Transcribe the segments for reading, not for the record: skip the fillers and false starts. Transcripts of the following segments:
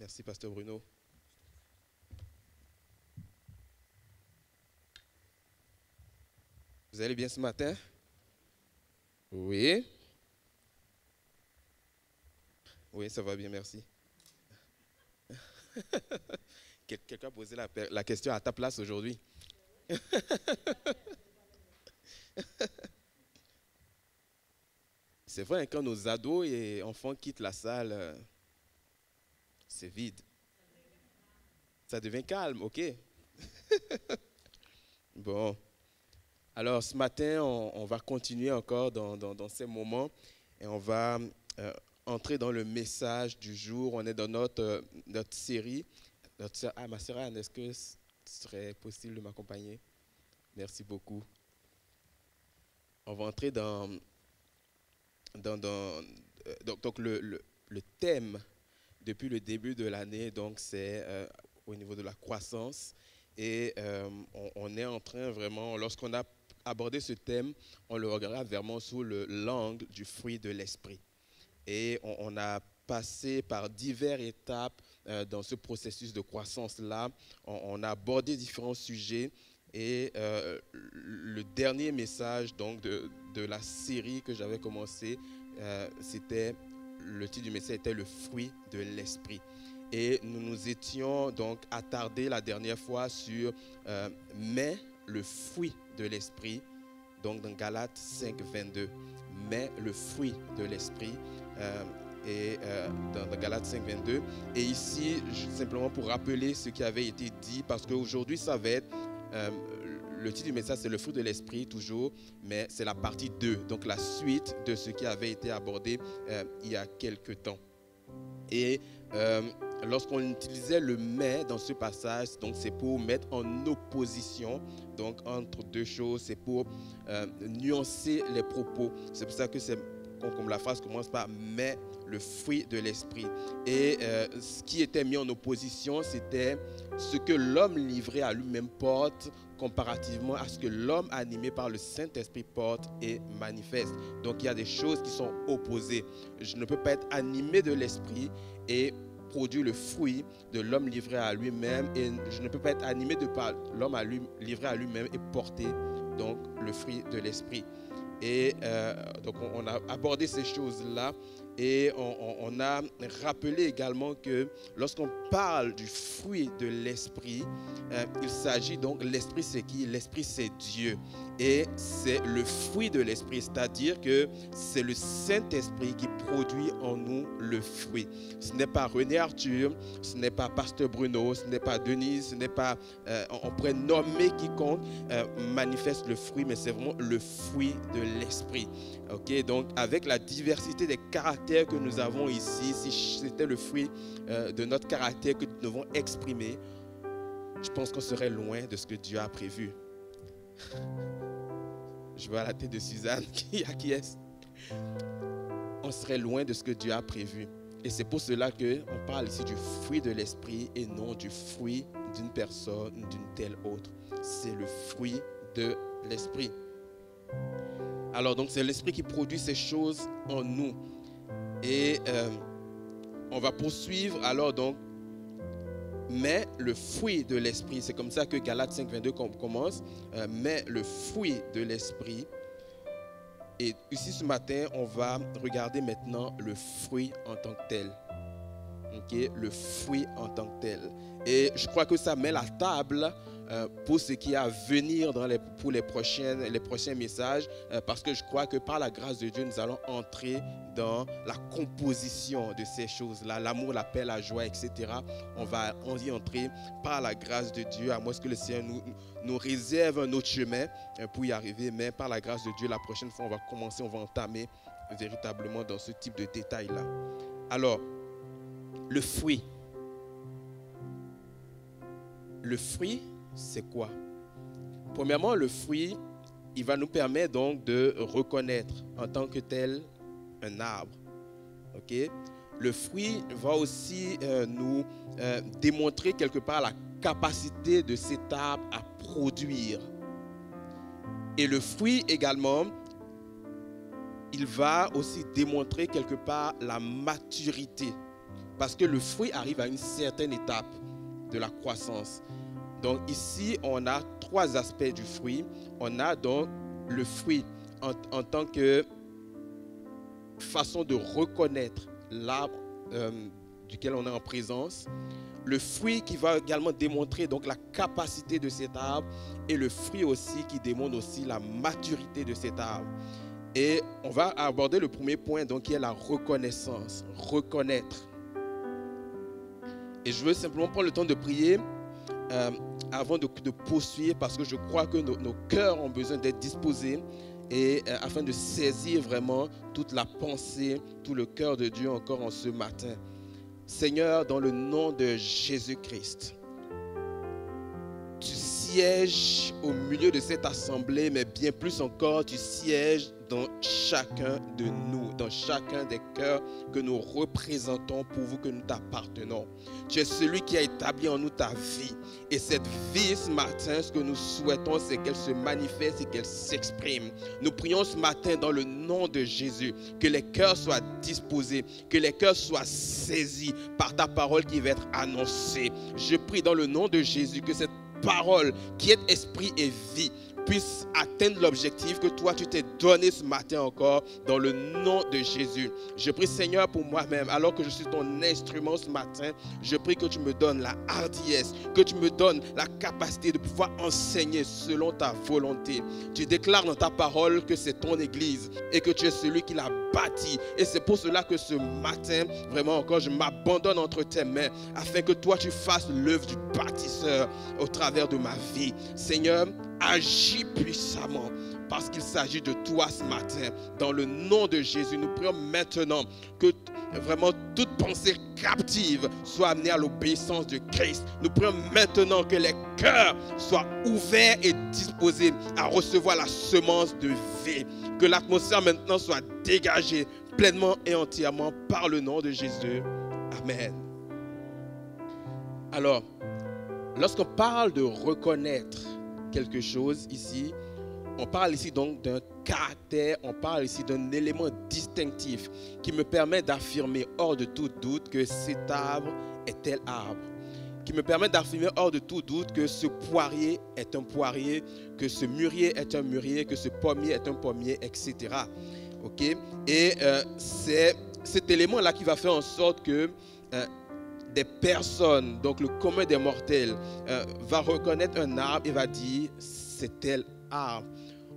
Merci, Pasteur Bruno. Vous allez bien ce matin? Oui. Oui, ça va bien, merci. Quelqu'un a posé la question à ta place aujourd'hui. C'est vrai, quand nos ados et enfants quittent la salle, c'est vide. Ça devient calme, ok. Bon. Alors, ce matin, on va continuer encore dans ces moments et on va entrer dans le message du jour. On est dans notre série. Ma sœur Anne, est-ce que ce serait possible de m'accompagner? Merci beaucoup. On va entrer donc le thème depuis le début de l'année, donc c'est au niveau de la croissance. Et on est en train vraiment, lorsqu'on a abordé ce thème, on le regarde vraiment sous l'angle du fruit de l'esprit. Et on a passé par diverses étapes dans ce processus de croissance-là. On a abordé différents sujets. Et le dernier message donc, de la série que j'avais commencé, le titre du message était le fruit de l'esprit. Et nous nous étions donc attardés la dernière fois sur mais le fruit de l'esprit, donc dans Galates 5, 22. Mais le fruit de l'esprit, dans Galates 5, 22. Et ici, simplement pour rappeler ce qui avait été dit, parce qu'aujourd'hui, ça va être, le titre du message, c'est le fruit de l'esprit, toujours, mais c'est la partie 2, donc la suite de ce qui avait été abordé il y a quelques temps. Et lorsqu'on utilisait le mais dans ce passage, donc c'est pour mettre en opposition donc entre deux choses, c'est pour nuancer les propos. C'est pour ça que c'est comme la phrase commence par mais le fruit de l'esprit. Et ce qui était mis en opposition, c'était ce que l'homme livré à lui-même porte comparativement à ce que l'homme animé par le Saint-Esprit porte et manifeste. Donc il y a des choses qui sont opposées. Je ne peux pas être animé de l'esprit et produire le fruit de l'homme livré à lui-même, et je ne peux pas être animé de par l'homme livré à lui-même et porter donc le fruit de l'esprit. Et donc on a abordé ces choses-là et on a rappelé également que lorsqu'on parle du fruit de l'esprit, il s'agit donc, l'esprit c'est qui? L'esprit c'est Dieu. Et c'est le fruit de l'esprit, c'est-à-dire que c'est le Saint-Esprit qui produit en nous le fruit. Ce n'est pas René Arthur, ce n'est pas Pasteur Bruno, ce n'est pas Denise, ce n'est pas, on pourrait nommer quiconque manifeste le fruit, mais c'est vraiment le fruit de l'esprit. Ok, donc avec la diversité des caractères que nous avons ici, si c'était le fruit de notre caractère que nous devons exprimer, je pense qu'on serait loin de ce que Dieu a prévu. Je vois la tête de Suzanne qui acquiesce. On serait loin de ce que Dieu a prévu. Et c'est pour cela qu'on parle ici du fruit de l'esprit et non du fruit d'une personne, d'une telle autre. C'est le fruit de l'esprit. Alors donc c'est l'esprit qui produit ces choses en nous. Et on va poursuivre alors donc. Mais le fruit de l'esprit, c'est comme ça que Galates 5, 22 commence. Mais le fruit de l'esprit. Et ici ce matin, on va regarder maintenant le fruit en tant que tel. Okay? Le fruit en tant que tel. Et je crois que ça met la table pour ce qui est à venir pour les prochains messages, parce que je crois que par la grâce de Dieu, nous allons entrer dans la composition de ces choses-là, l'amour, la paix, la joie, etc. On va y entrer par la grâce de Dieu, à moins que le Seigneur nous réserve un autre chemin pour y arriver, mais par la grâce de Dieu, la prochaine fois, on va entamer véritablement dans ce type de détails-là. Alors, le fruit. Le fruit, c'est quoi? Premièrement, le fruit, il va nous permettre donc de reconnaître en tant que tel un arbre. Okay? Le fruit va aussi nous démontrer quelque part la capacité de cet arbre à produire. Et le fruit également, il va aussi démontrer quelque part la maturité parce que le fruit arrive à une certaine étape de la croissance. Donc ici, on a 3 aspects du fruit. On a donc le fruit en tant que façon de reconnaître l'arbre duquel on est en présence. Le fruit qui va également démontrer donc la capacité de cet arbre, et le fruit aussi qui démontre aussi la maturité de cet arbre. Et on va aborder le premier point, donc, qui est la reconnaissance, reconnaître. Et je veux simplement prendre le temps de prier avant de poursuivre, parce que je crois que nos cœurs ont besoin d'être disposés et afin de saisir vraiment toute la pensée, tout le cœur de Dieu encore en ce matin. Seigneur, dans le nom de Jésus-Christ, tu sièges au milieu de cette assemblée, mais bien plus encore, tu sièges dans chacun de nous, dans chacun des cœurs que nous représentons pour vous, que nous t'appartenons. Tu es celui qui a établi en nous ta vie. Et cette vie ce matin, ce que nous souhaitons, c'est qu'elle se manifeste et qu'elle s'exprime. Nous prions ce matin dans le nom de Jésus, que les cœurs soient disposés, que les cœurs soient saisis par ta parole qui va être annoncée. Je prie dans le nom de Jésus que cette parole qui est esprit et vie puisse atteindre l'objectif que toi tu t'es donné ce matin encore, dans le nom de Jésus. Je prie, Seigneur, pour moi-même, alors que je suis ton instrument ce matin, je prie que tu me donnes la hardiesse, que tu me donnes la capacité de pouvoir enseigner selon ta volonté. Tu déclares dans ta parole que c'est ton église et que tu es celui qui l'a bâti, et c'est pour cela que ce matin, vraiment encore, je m'abandonne entre tes mains afin que toi tu fasses l'œuvre du bâtisseur au travers de ma vie. Seigneur, agis puissamment, parce qu'il s'agit de toi ce matin. Dans le nom de Jésus, nous prions maintenant que vraiment toute pensée captive soit amenée à l'obéissance de Christ. Nous prions maintenant que les cœurs soient ouverts et disposés à recevoir la semence de vie. Que l'atmosphère maintenant soit dégagée pleinement et entièrement par le nom de Jésus. Amen. Alors, lorsqu'on parle de reconnaître quelque chose ici, on parle ici donc d'un caractère, on parle ici d'un élément distinctif qui me permet d'affirmer hors de tout doute que cet arbre est tel arbre, qui me permet d'affirmer hors de tout doute que ce poirier est un poirier, que ce mûrier est un mûrier, que ce pommier est un pommier, etc. Ok? Et c'est cet élément-là qui va faire en sorte que des personnes, donc le commun des mortels, va reconnaître un arbre et va dire c'est tel arbre.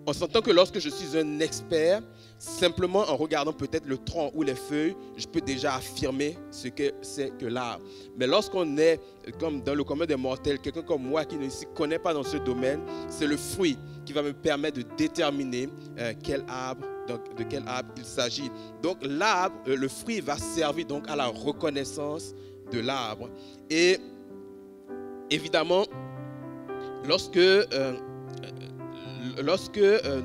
On s'entend que lorsque je suis un expert, simplement en regardant peut-être le tronc ou les feuilles, je peux déjà affirmer ce que c'est que l'arbre. Mais lorsqu'on est comme dans le commun des mortels, quelqu'un comme moi qui ne s'y connaît pas dans ce domaine, c'est le fruit qui va me permettre de déterminer quel arbre, donc de quel arbre il s'agit. Donc l'arbre, le fruit va servir donc à la reconnaissance de l'arbre. Et évidemment, lorsque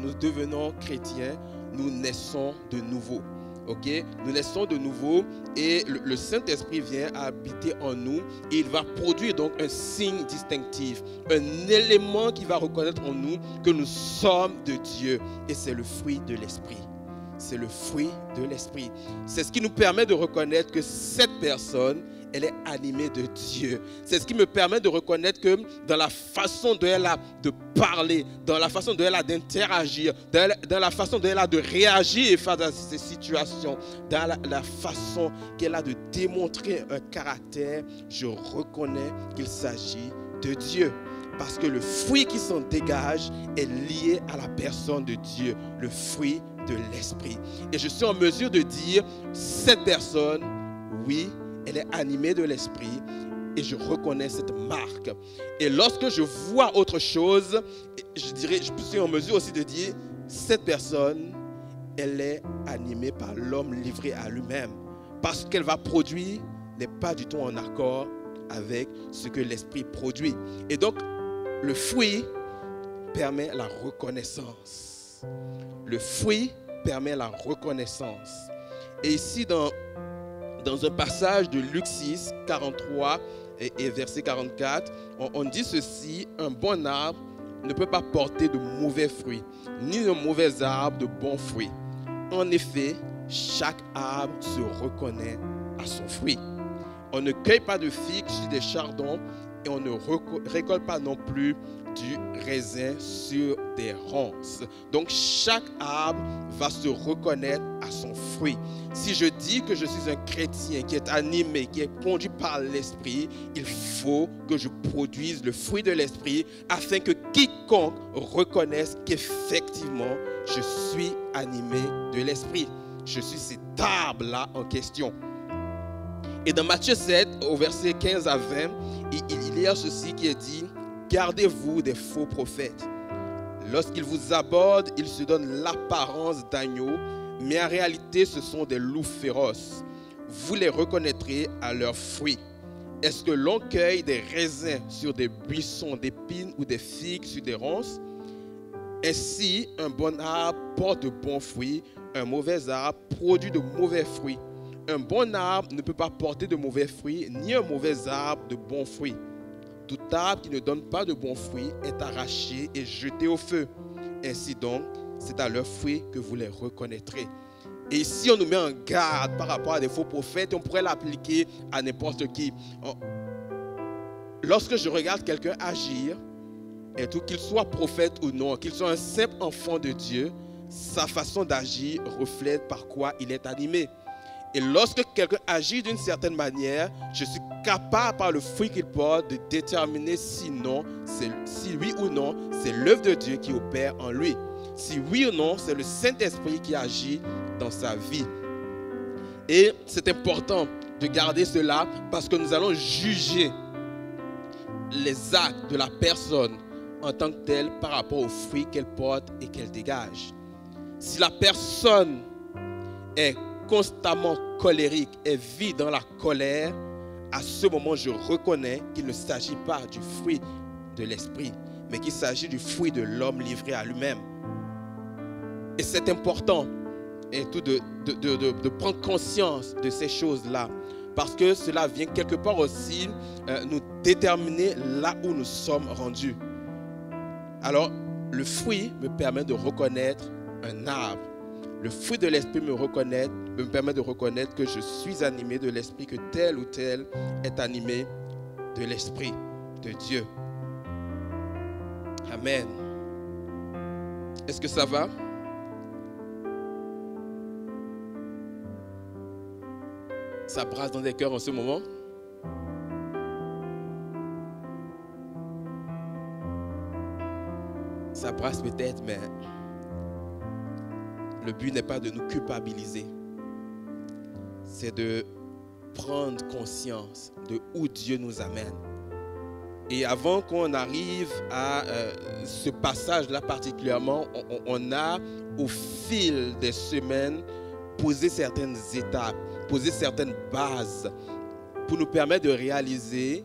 nous devenons chrétiens, nous naissons de nouveau. Okay? Nous naissons de nouveau et le Saint-Esprit vient habiter en nous et il va produire donc un signe distinctif, un élément qui va reconnaître en nous que nous sommes de Dieu, et c'est le fruit de l'Esprit. C'est le fruit de l'Esprit. C'est ce qui nous permet de reconnaître que cette personne, elle est animée de Dieu. C'est ce qui me permet de reconnaître que dans la façon dont elle a de parler, dans la façon dont elle a d'interagir, dans la façon dont elle a de réagir face à ces situations, dans la façon qu'elle a de démontrer un caractère, je reconnais qu'il s'agit de Dieu. Parce que le fruit qui s'en dégage est lié à la personne de Dieu, le fruit de l'Esprit. Et je suis en mesure de dire, cette personne, oui, elle est animée de l'Esprit et je reconnais cette marque. Et lorsque je vois autre chose, je suis en mesure aussi de dire, cette personne, elle est animée par l'homme livré à lui-même. Parce qu'elle va produire n'est pas du tout en accord avec ce que l'Esprit produit. Et donc, le fruit permet la reconnaissance. Le fruit permet la reconnaissance. Et ici, dans un passage de Luc 6, 43 et verset 44, on dit ceci: un bon arbre ne peut pas porter de mauvais fruits, ni un mauvais arbre de bons fruits. En effet, chaque arbre se reconnaît à son fruit. On ne cueille pas de figues sur des chardons et on ne récolte pas non plus du raisin sur des ronces. Donc chaque arbre va se reconnaître à son fruit. Si je dis que je suis un chrétien qui est animé, qui est conduit par l'esprit, il faut que je produise le fruit de l'esprit afin que quiconque reconnaisse qu'effectivement je suis animé de l'esprit. Je suis cet arbre-là en question. Et dans Matthieu 7, au verset 15 à 20, il y a ceci qui est dit: gardez-vous des faux prophètes. Lorsqu'ils vous abordent, ils se donnent l'apparence d'agneaux, mais en réalité, ce sont des loups féroces. Vous les reconnaîtrez à leurs fruits. Est-ce que l'on cueille des raisins sur des buissons d'épines ou des figues sur des ronces? Ainsi, un bon arbre porte de bons fruits, un mauvais arbre produit de mauvais fruits. Un bon arbre ne peut pas porter de mauvais fruits, ni un mauvais arbre de bons fruits. Tout arbre qui ne donne pas de bons fruits est arraché et jeté au feu. Ainsi donc, c'est à leurs fruits que vous les reconnaîtrez. Et ici, on nous met en garde par rapport à des faux prophètes, on pourrait l'appliquer à n'importe qui. Lorsque je regarde quelqu'un agir, et tout qu'il soit prophète ou non, qu'il soit un simple enfant de Dieu, sa façon d'agir reflète par quoi il est animé. Et lorsque quelqu'un agit d'une certaine manière, je suis capable par le fruit qu'il porte de déterminer si oui ou non, c'est l'œuvre de Dieu qui opère en lui. Si oui ou non, c'est le Saint-Esprit qui agit dans sa vie. Et c'est important de garder cela parce que nous allons juger les actes de la personne en tant que telle par rapport aux fruits qu'elle porte et qu'elle dégage. Si la personne est constamment colérique et vit dans la colère, à ce moment, je reconnais qu'il ne s'agit pas du fruit de l'esprit, mais qu'il s'agit du fruit de l'homme livré à lui-même. Et c'est important et tout de prendre conscience de ces choses-là, parce que cela vient quelque part aussi nous déterminer là où nous sommes rendus. Alors, le fruit me permet de reconnaître un arbre. Le fruit de l'esprit me permet de reconnaître que je suis animé de l'esprit, que tel ou tel est animé de l'esprit de Dieu. Amen. Est-ce que ça va? Ça brasse dans des cœurs en ce moment? Ça brasse peut-être, mais le but n'est pas de nous culpabiliser. C'est de prendre conscience de où Dieu nous amène. Et avant qu'on arrive à ce passage-là particulièrement, on a au fil des semaines posé certaines étapes, posé certaines bases pour nous permettre de réaliser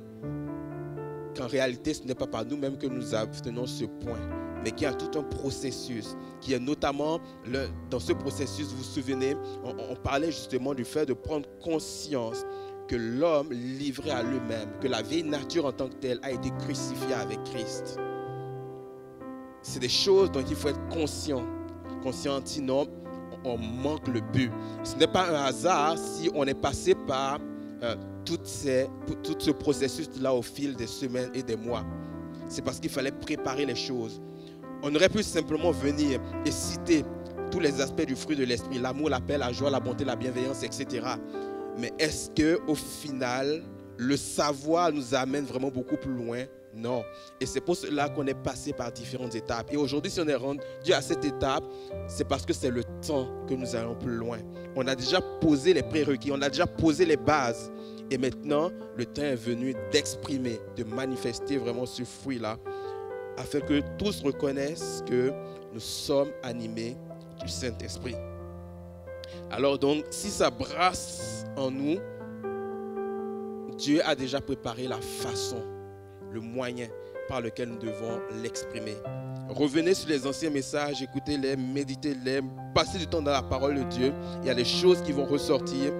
qu'en réalité, ce n'est pas par nous-mêmes que nous obtenons ce point, mais qu'il y a tout un processus, qui est notamment, dans ce processus, vous vous souvenez, on parlait justement du fait de prendre conscience que l'homme livré à lui-même, que la vieille nature en tant que telle a été crucifiée avec Christ. C'est des choses dont il faut être conscient, sinon on manque le but. Ce n'est pas un hasard si on est passé par tout ce processus-là au fil des semaines et des mois. C'est parce qu'il fallait préparer les choses. On aurait pu simplement venir et citer tous les aspects du fruit de l'esprit, l'amour, la paix, la joie, la bonté, la bienveillance, etc. Mais est-ce qu'au final, le savoir nous amène vraiment beaucoup plus loin? Non. Et c'est pour cela qu'on est passé par différentes étapes. Et aujourd'hui, si on est rendu à cette étape, c'est parce que c'est le temps que nous allons plus loin. On a déjà posé les prérequis, on a déjà posé les bases. Et maintenant, le temps est venu d'exprimer, de manifester vraiment ce fruit-là, afin que tous reconnaissent que nous sommes animés du Saint-Esprit. Alors donc, si ça brasse en nous, Dieu a déjà préparé la façon, le moyen par lequel nous devons l'exprimer. Revenez sur les anciens messages, écoutez-les, méditez-les, passez du temps dans la parole de Dieu. Il y a des choses qui vont ressortir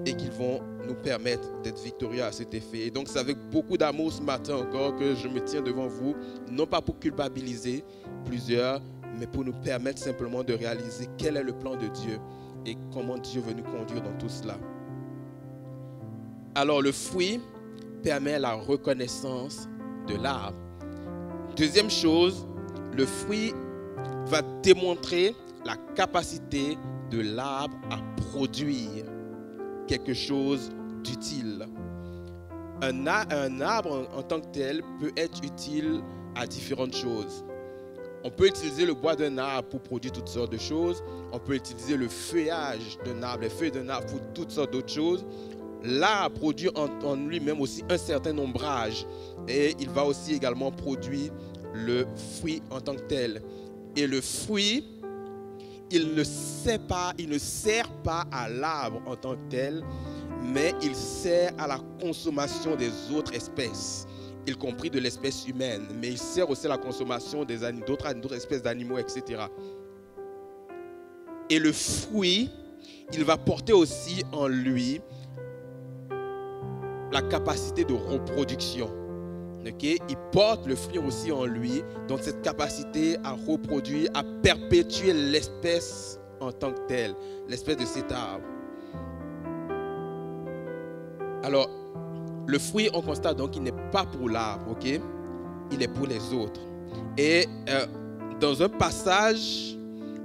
et qui vont nous permettre d'être victorieux à cet effet. Et donc c'est avec beaucoup d'amour ce matin encore que je me tiens devant vous, non pas pour culpabiliser plusieurs, mais pour nous permettre simplement de réaliser quel est le plan de Dieu et comment Dieu veut nous conduire dans tout cela. Alors le fruit permet la reconnaissance de l'arbre. Deuxième chose, le fruit va démontrer la capacité de l'arbre à produire quelque chose d'utile. Un arbre en tant que tel peut être utile à différentes choses. On peut utiliser le bois d'un arbre pour produire toutes sortes de choses. On peut utiliser le feuillage d'un arbre, les feuilles d'un arbre pour toutes sortes d'autres choses. L'arbre produit en lui-même aussi un certain ombrage et il va aussi également produire le fruit en tant que tel. Et le fruit, il ne sert pas à l'arbre en tant que tel, mais il sert à la consommation des autres espèces, y compris de l'espèce humaine, mais il sert aussi à la consommation d'autres espèces d'animaux, etc. Et le fruit, il va porter aussi en lui la capacité de reproduction. Okay? Il porte le fruit aussi en lui, donc cette capacité à reproduire, à perpétuer l'espèce en tant que telle, l'espèce de cet arbre. Alors, le fruit, on constate donc qu'il n'est pas pour l'arbre, ok? Il est pour les autres. Et dans un passage,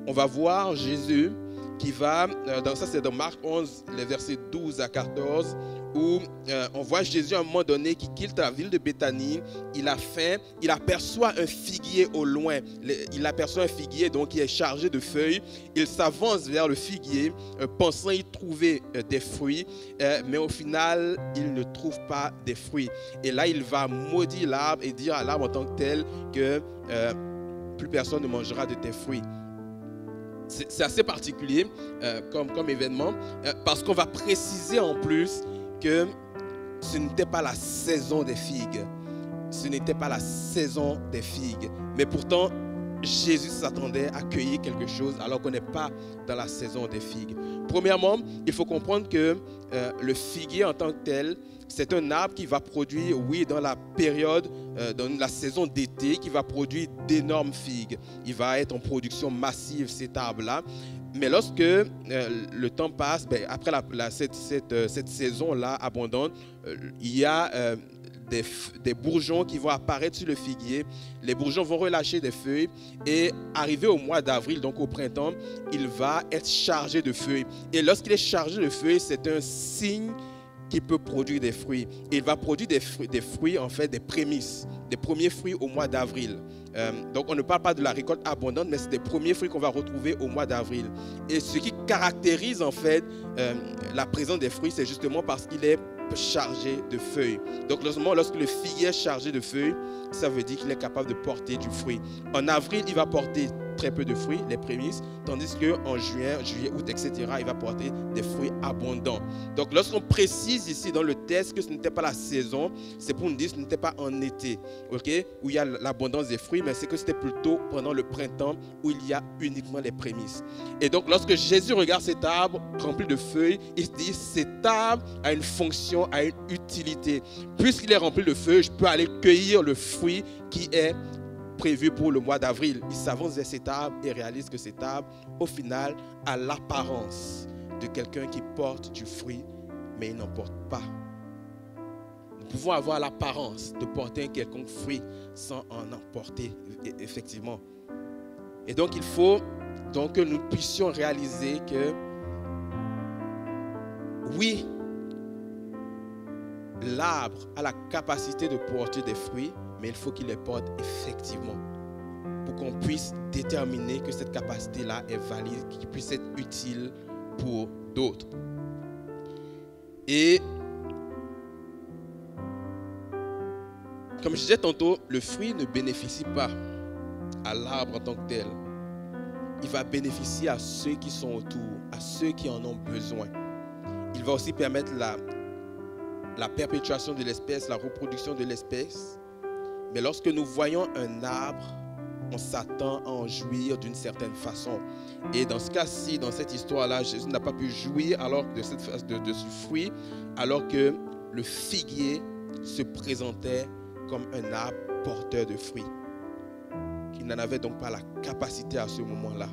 on va voir Jésus qui va, ça c'est dans Marc 11, les versets 12 à 14, où on voit Jésus à un moment donné qui quitte la ville de Béthanie, il a faim, il aperçoit un figuier au loin, il aperçoit un figuier donc qui est chargé de feuilles, il s'avance vers le figuier pensant y trouver des fruits, mais au final il ne trouve pas des fruits. Et là il va maudire l'arbre et dire à l'arbre en tant que tel que plus personne ne mangera de tes fruits. C'est assez particulier comme événement parce qu'on va préciser en plus que ce n'était pas la saison des figues. Ce n'était pas la saison des figues. Mais pourtant, Jésus s'attendait à cueillir quelque chose alors qu'on n'est pas dans la saison des figues. Premièrement, il faut comprendre que le figuier en tant que tel, c'est un arbre qui va produire, oui, dans la période, dans la saison d'été, qui va produire d'énormes figues. Il va être en production massive, cet arbre-là. Mais lorsque le temps passe, après cette saison-là abondante, il y a des bourgeons qui vont apparaître sur le figuier. Les bourgeons vont relâcher des feuilles et arrivé au mois d'avril, donc au printemps, il va être chargé de feuilles. Et lorsqu'il est chargé de feuilles, c'est un signe qui peut produire des fruits. Et il va produire des fruits, en fait, des prémices, des premiers fruits au mois d'avril. Donc on ne parle pas de la récolte abondante, mais c'est des premiers fruits qu'on va retrouver au mois d'avril. Et ce qui caractérise en fait la présence des fruits, c'est justement parce qu'il est chargé de feuilles. Donc lorsque le figuier est chargé de feuilles, ça veut dire qu'il est capable de porter du fruit. En avril, il va porter très peu de fruits, les prémices, tandis qu'en juin, juillet, août, etc., il va porter des fruits abondants. Donc lorsqu'on précise ici dans le texte que ce n'était pas la saison, c'est pour nous dire que ce n'était pas en été, okay, où il y a l'abondance des fruits, mais c'est que c'était plutôt pendant le printemps où il y a uniquement les prémices. Et donc lorsque Jésus regarde cet arbre rempli de feuilles, il se dit cet arbre a une fonction, a une utilité. Puisqu'il est rempli de feuilles, je peux aller cueillir le fruit qui est prévu pour le mois d'avril. Il s'avance vers cet arbre et réalise que cet arbre, au final, a l'apparence de quelqu'un qui porte du fruit, mais il n'en porte pas. Nous pouvons avoir l'apparence de porter un quelconque fruit sans en porter, effectivement. Et donc, il faut donc que nous puissions réaliser que, oui, l'arbre a la capacité de porter des fruits, mais il faut qu'il les porte effectivement pour qu'on puisse déterminer que cette capacité-là est valide, qu'il puisse être utile pour d'autres. Et comme je disais tantôt, le fruit ne bénéficie pas à l'arbre en tant que tel. Il va bénéficier à ceux qui sont autour, à ceux qui en ont besoin. Il va aussi permettre la perpétuation de l'espèce, la reproduction de l'espèce. Mais lorsque nous voyons un arbre, on s'attend à en jouir d'une certaine façon. Et dans ce cas-ci, dans cette histoire-là, Jésus n'a pas pu jouir alors de ce fruit, alors que le figuier se présentait comme un arbre porteur de fruits, qui n'en avait donc pas la capacité à ce moment-là.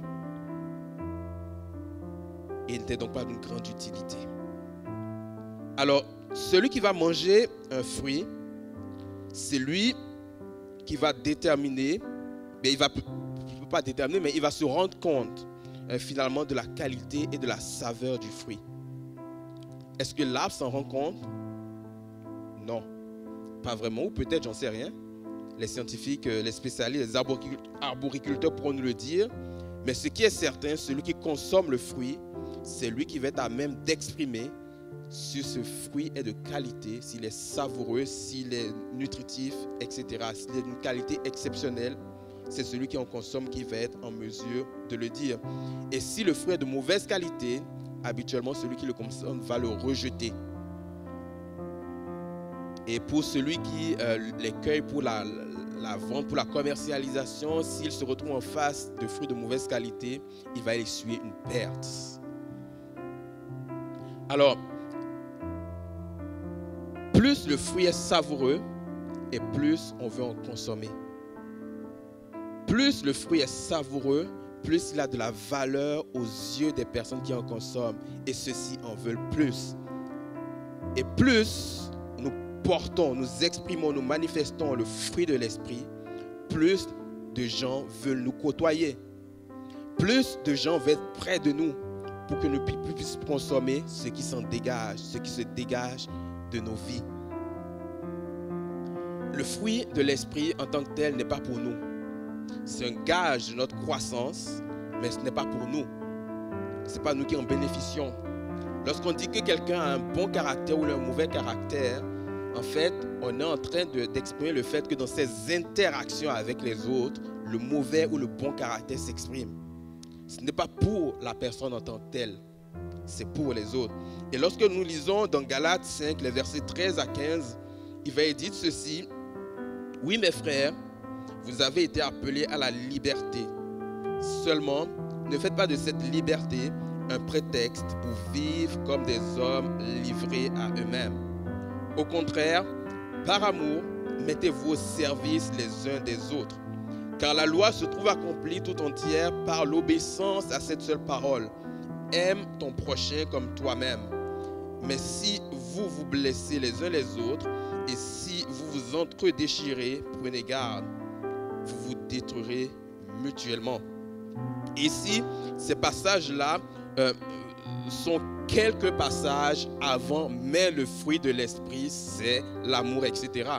Et il n'était donc pas d'une grande utilité. Alors, celui qui va manger un fruit, c'est lui qui va déterminer, mais il va pas déterminer, mais il va se rendre compte finalement de la qualité et de la saveur du fruit. Est-ce que l'arbre s'en rend compte? Non, pas vraiment, ou peut-être, j'en sais rien. Les scientifiques, les spécialistes, les arboriculteurs pourront nous le dire. Mais ce qui est certain, celui qui consomme le fruit, c'est lui qui va être à même d'exprimer si ce fruit est de qualité, s'il est savoureux, s'il est nutritif, etc. S'il est d'une qualité exceptionnelle, c'est celui qui en consomme qui va être en mesure de le dire. Et si le fruit est de mauvaise qualité, habituellement, celui qui le consomme va le rejeter. Et pour celui qui les cueille pour la vente, pour la commercialisation, s'il se retrouve en face de fruits de mauvaise qualité, il va essuyer une perte. Alors, plus le fruit est savoureux et plus on veut en consommer. Plus le fruit est savoureux, plus il a de la valeur aux yeux des personnes qui en consomment. Et ceux-ci en veulent plus. Et plus nous portons, nous exprimons, nous manifestons le fruit de l'esprit, plus de gens veulent nous côtoyer. Plus de gens veulent être près de nous pour que nous puissions consommer ce qui s'en dégage, ce qui se dégage de nos vies. Le fruit de l'esprit en tant que tel n'est pas pour nous. C'est un gage de notre croissance, mais ce n'est pas pour nous. Ce n'est pas nous qui en bénéficions. Lorsqu'on dit que quelqu'un a un bon caractère ou un mauvais caractère, en fait, on est en train d'exprimer le fait que dans ses interactions avec les autres, le mauvais ou le bon caractère s'exprime. Ce n'est pas pour la personne en tant que telle, c'est pour les autres. Et lorsque nous lisons dans Galates 5, les versets 13 à 15, il va être dit ceci: « Oui, mes frères, vous avez été appelés à la liberté. Seulement, ne faites pas de cette liberté un prétexte pour vivre comme des hommes livrés à eux-mêmes. Au contraire, par amour, mettez-vous au service les uns des autres. Car la loi se trouve accomplie tout entière par l'obéissance à cette seule parole. Aime ton prochain comme toi-même. Mais si vous vous blessez les uns les autres, et si vous vous entre-déchirez, prenez garde. Vous vous détruirez mutuellement. » Ici, ces passages-là sont quelques passages avant, mais le fruit de l'esprit, c'est l'amour, etc.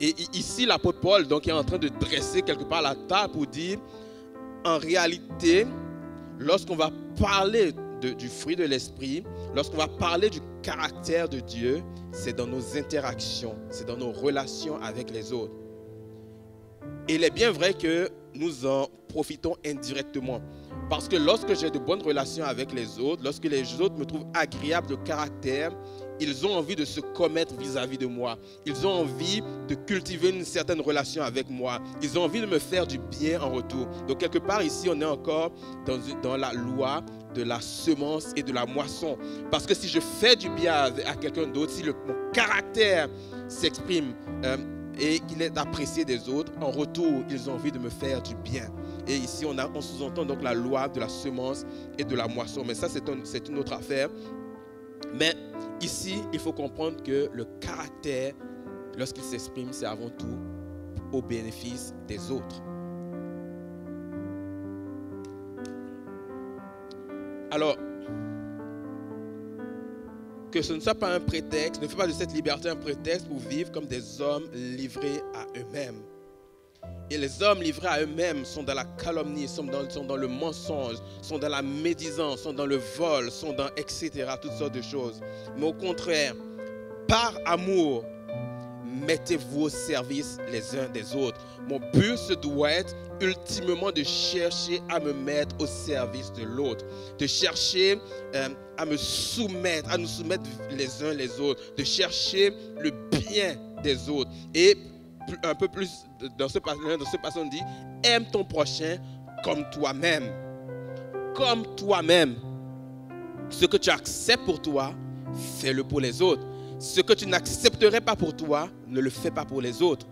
Et ici, l'apôtre Paul donc, est en train de dresser quelque part la table pour dire, en réalité, lorsqu'on va parler du fruit de l'esprit, lorsqu'on va parler du caractère de Dieu, c'est dans nos interactions, c'est dans nos relations avec les autres. Et il est bien vrai que nous en profitons indirectement. Parce que lorsque j'ai de bonnes relations avec les autres, lorsque les autres me trouvent agréable de caractère, ils ont envie de se commettre vis-à-vis de moi. Ils ont envie de cultiver une certaine relation avec moi. Ils ont envie de me faire du bien en retour. Donc quelque part ici, on est encore dans la loi de la semence et de la moisson. Parce que si je fais du bien à quelqu'un d'autre, si mon caractère s'exprime et qu'il est apprécié des autres, en retour, ils ont envie de me faire du bien. Et ici, on sous-entend donc la loi de la semence et de la moisson. Mais ça, c'est une autre affaire. Mais ici, il faut comprendre que le caractère, lorsqu'il s'exprime, c'est avant tout au bénéfice des autres. Alors, que ce ne soit pas un prétexte, ne fais pas de cette liberté un prétexte pour vivre comme des hommes livrés à eux-mêmes. Et les hommes livrés à eux-mêmes sont dans la calomnie, sont dans le mensonge, sont dans la médisance, sont dans le vol, sont dans etc. Toutes sortes de choses. Mais au contraire, par amour, mettez-vous au service les uns des autres. Mon but, ce doit être ultimement de chercher à me mettre au service de l'autre, de chercher à me soumettre, à nous soumettre les uns les autres, de chercher le bien des autres. Et un peu plus dans ce passage, on dit aime ton prochain comme toi-même. Comme toi-même. Ce que tu acceptes pour toi, fais-le pour les autres. Ce que tu n'accepterais pas pour toi, ne le fais pas pour les autres.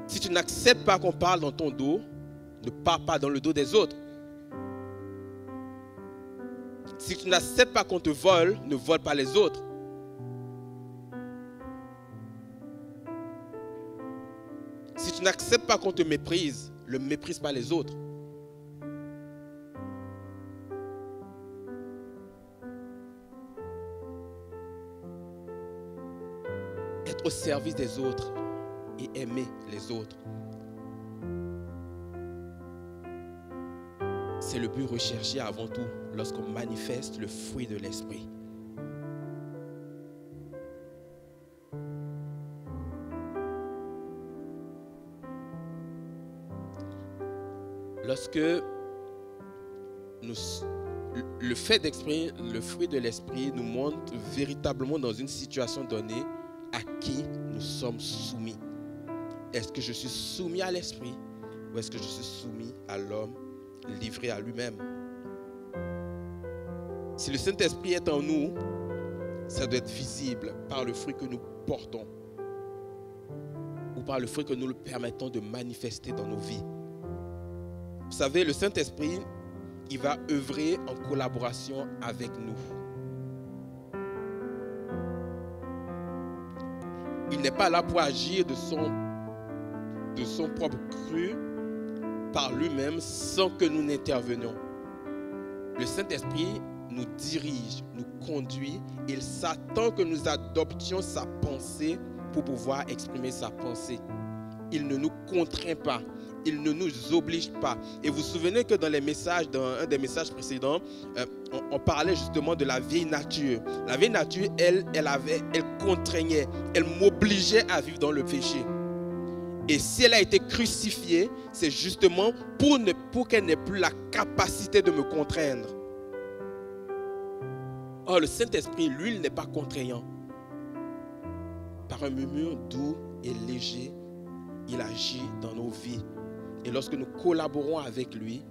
Si tu n'acceptes pas qu'on parle dans ton dos, ne parle pas dans le dos des autres. Si tu n'acceptes pas qu'on te vole, ne vole pas les autres. Si tu n'acceptes pas qu'on te méprise, ne méprise pas les autres. Être au service des autres et aimer les autres. C'est le but recherché avant tout lorsqu'on manifeste le fruit de l'esprit. Lorsque le fait d'exprimer le fruit de l'esprit nous montre véritablement dans une situation donnée à qui nous sommes soumis. Est-ce que je suis soumis à l'esprit ou est-ce que je suis soumis à l'homme livré à lui-même? Si le Saint-Esprit est en nous, ça doit être visible par le fruit que nous portons ou par le fruit que nous le permettons de manifester dans nos vies. Vous savez, le Saint-Esprit, il va œuvrer en collaboration avec nous. Il n'est pas là pour agir de son propre cru par lui-même sans que nous n'intervenions. Le Saint-Esprit nous dirige, nous conduit. Il s'attend que nous adoptions sa pensée pour pouvoir exprimer sa pensée. Il ne nous contraint pas. Il ne nous oblige pas. Et vous vous souvenez que dans un des messages précédents, on parlait justement de la vieille nature. La vieille nature, elle contraignait, elle m'obligeait à vivre dans le péché. Et si elle a été crucifiée, c'est justement pour qu'elle n'ait plus la capacité de me contraindre. Or, le Saint-Esprit, lui, il n'est pas contraignant. Par un murmure doux et léger, il agit dans nos vies. Et lorsque nous collaborons avec lui,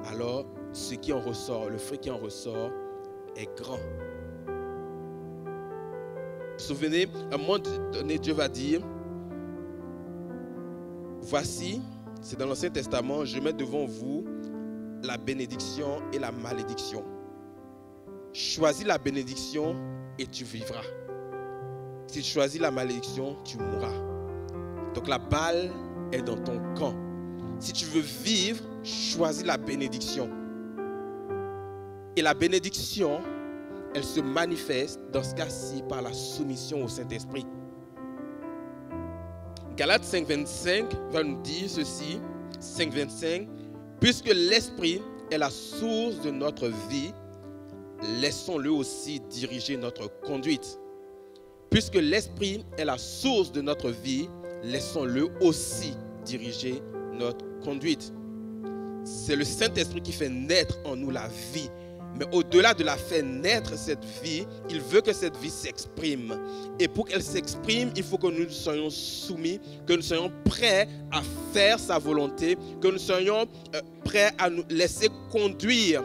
alors ce qui en ressort, le fruit qui en ressort est grand. Vous vous souvenez, à un moment donné, Dieu va dire, voici, c'est dans l'Ancien Testament, je mets devant vous la bénédiction et la malédiction. Choisis la bénédiction et tu vivras. Si tu choisis la malédiction, tu mourras. Donc la balle est dans ton camp. Si tu veux vivre, choisis la bénédiction. Et la bénédiction, elle se manifeste dans ce cas-ci par la soumission au Saint-Esprit. Galates 5,25 va nous dire ceci, 5,25, puisque l'Esprit est la source de notre vie, laissons-le aussi diriger notre conduite. Puisque l'Esprit est la source de notre vie, laissons-le aussi diriger notre conduite. C'est le Saint-Esprit qui fait naître en nous la vie. Mais au-delà de la faire naître cette vie, il veut que cette vie s'exprime. Et pour qu'elle s'exprime, il faut que nous soyons soumis, que nous soyons prêts à faire sa volonté, que nous soyons prêts à nous laisser conduire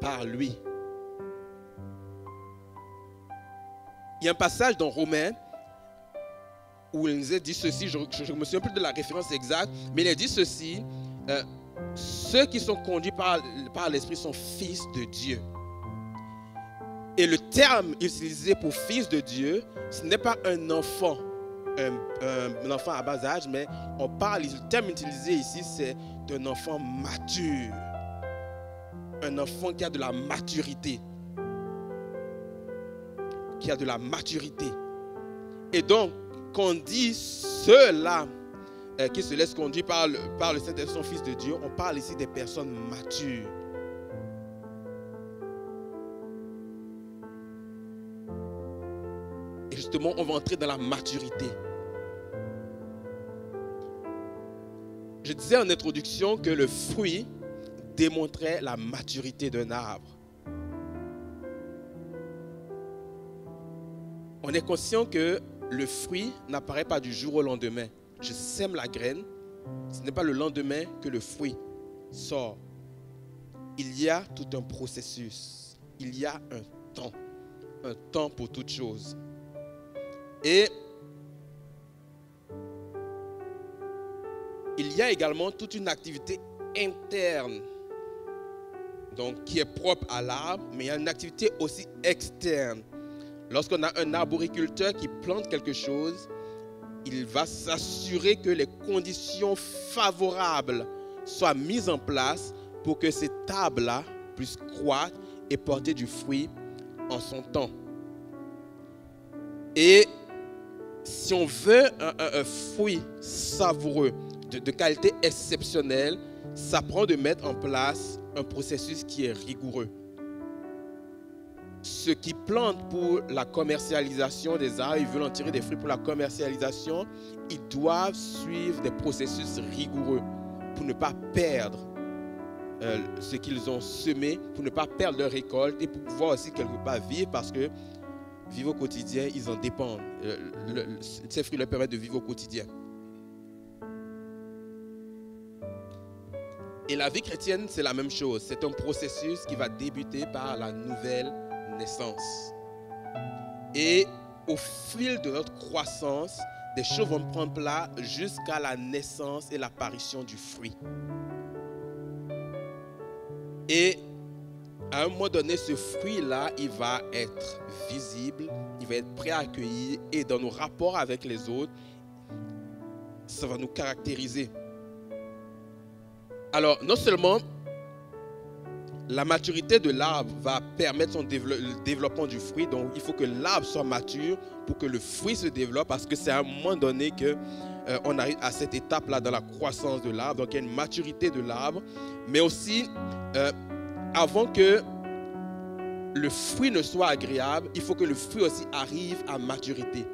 par lui. Il y a un passage dans Romains où il nous est dit ceci, je ne me souviens plus de la référence exacte, mais il est dit ceci, ceux qui sont conduits par l'Esprit sont fils de Dieu. Et le terme utilisé pour fils de Dieu, ce n'est pas un enfant, un enfant à bas âge, mais le terme utilisé ici, c'est d'un enfant mature. Un enfant qui a de la maturité. Qui a de la maturité. Et donc, quand on dit ceux-là qui se laissent conduire par le Saint-Esprit, son Fils de Dieu, on parle ici des personnes matures. Et justement, on va entrer dans la maturité. Je disais en introduction que le fruit démontrait la maturité d'un arbre. On est conscient que le fruit n'apparaît pas du jour au lendemain. Je sème la graine, ce n'est pas le lendemain que le fruit sort. Il y a tout un processus, il y a un temps pour toute chose. Et il y a également toute une activité interne donc qui est propre à l'arbre, mais il y a une activité aussi externe. Lorsqu'on a un arboriculteur qui plante quelque chose, il va s'assurer que les conditions favorables soient mises en place pour que cet arbre-là puisse croître et porter du fruit en son temps. Et si on veut un fruit savoureux, de qualité exceptionnelle, ça prend de mettre en place un processus qui est rigoureux. Ceux qui plantent pour la commercialisation des arbres, ils veulent en tirer des fruits pour la commercialisation, ils doivent suivre des processus rigoureux pour ne pas perdre ce qu'ils ont semé, pour ne pas perdre leur récolte et pour pouvoir aussi quelque part vivre, parce que vivre au quotidien, ils en dépendent. Ces fruits leur permettent de vivre au quotidien. Et la vie chrétienne, c'est la même chose. C'est un processus qui va débuter par la nouvelle naissance. Et au fil de notre croissance, des choses vont prendre place jusqu'à la naissance et l'apparition du fruit. Et à un moment donné, ce fruit-là, il va être visible, il va être prêt à accueillir, et dans nos rapports avec les autres, ça va nous caractériser. Alors, non seulement la maturité de l'arbre va permettre le développement du fruit, donc il faut que l'arbre soit mature pour que le fruit se développe, parce que c'est à un moment donné qu'on arrive à cette étape-là dans la croissance de l'arbre, donc il y a une maturité de l'arbre, mais aussi, avant que le fruit ne soit agréable, il faut que le fruit aussi arrive à maturité.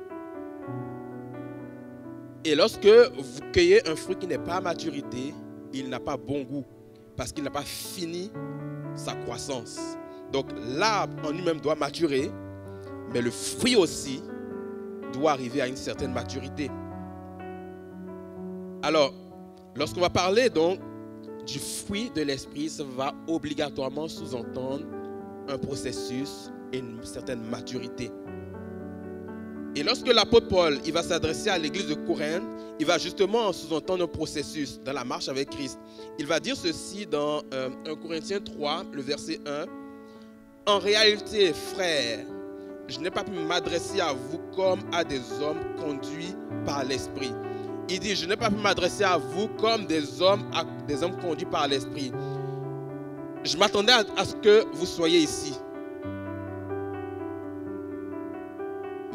Et lorsque vous cueillez un fruit qui n'est pas à maturité, il n'a pas bon goût parce qu'il n'a pas fini sa croissance. Donc l'arbre en lui-même doit maturer, mais le fruit aussi doit arriver à une certaine maturité. Alors, lorsqu'on va parler donc du fruit de l'esprit, ça va obligatoirement sous-entendre un processus et une certaine maturité. Et lorsque l'apôtre Paul il va s'adresser à l'église de Corinthe, il va justement sous-entendre un processus dans la marche avec Christ. Il va dire ceci dans 1 Corinthiens 3, le verset 1. « En réalité, frères, je n'ai pas pu m'adresser à vous comme à des hommes conduits par l'Esprit. » Il dit, je n'ai pas pu m'adresser à vous comme des hommes conduits par l'Esprit. Je m'attendais à ce que vous soyez ici.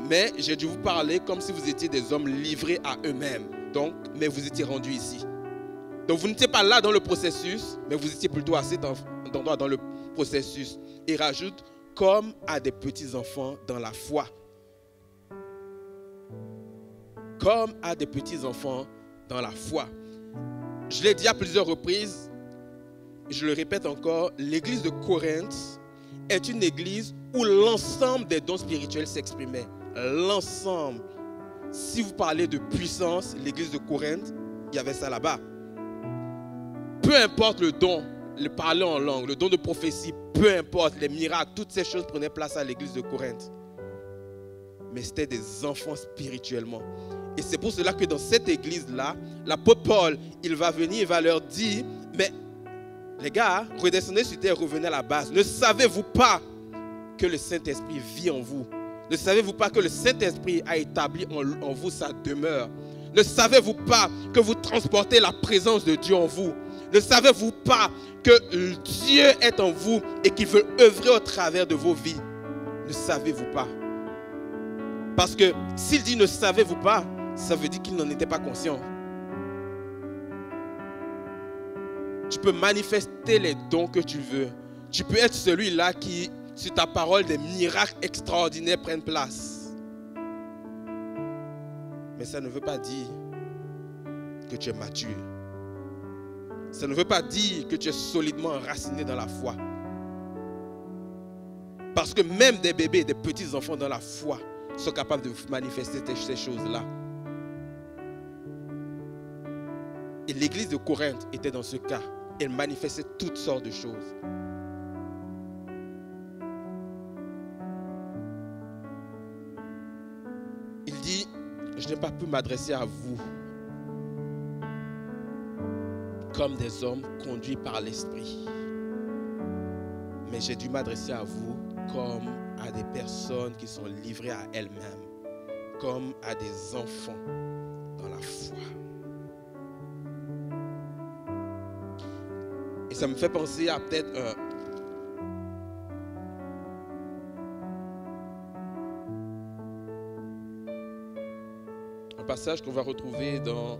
Mais j'ai dû vous parler comme si vous étiez des hommes livrés à eux-mêmes. Donc, mais vous étiez rendus ici. Donc, vous n'étiez pas là dans le processus, mais vous étiez plutôt à cet endroit dans le processus. Il rajoute, comme à des petits-enfants dans la foi. Comme à des petits-enfants dans la foi. Je l'ai dit à plusieurs reprises, je le répète encore, l'église de Corinthe est une église où l'ensemble des dons spirituels s'exprimaient. L'ensemble. Si vous parlez de puissance, l'église de Corinthe, il y avait ça là-bas. Peu importe le don, le parler en langue, le don de prophétie, peu importe, les miracles, toutes ces choses prenaient place à l'église de Corinthe. Mais c'était des enfants spirituellement. Et c'est pour cela que dans cette église-là, l'apôtre Paul, il va venir, il va leur dire, mais les gars, redescendez sur terre, revenez à la base. Ne savez-vous pas que le Saint-Esprit vit en vous? Ne savez-vous pas que le Saint-Esprit a établi en vous sa demeure? Ne savez-vous pas que vous transportez la présence de Dieu en vous? Ne savez-vous pas que Dieu est en vous et qu'il veut œuvrer au travers de vos vies? Ne savez-vous pas? Parce que s'il dit ne savez-vous pas, ça veut dire qu'il n'en était pas conscient. Tu peux manifester les dons que tu veux. Tu peux être celui-là qui, sur ta parole, des miracles extraordinaires prennent place. Mais ça ne veut pas dire que tu es mature. Ça ne veut pas dire que tu es solidement enraciné dans la foi. Parce que même des bébés, des petits enfants dans la foi sont capables de manifester ces choses-là. Et l'église de Corinthe était dans ce cas. Elle manifestait toutes sortes de choses. Il dit, je n'ai pas pu m'adresser à vous comme des hommes conduits par l'Esprit. mais j'ai dû m'adresser à vous comme à des personnes qui sont livrées à elles-mêmes, comme à des enfants dans la foi. Et ça me fait penser à peut-être un passage qu'on va retrouver dans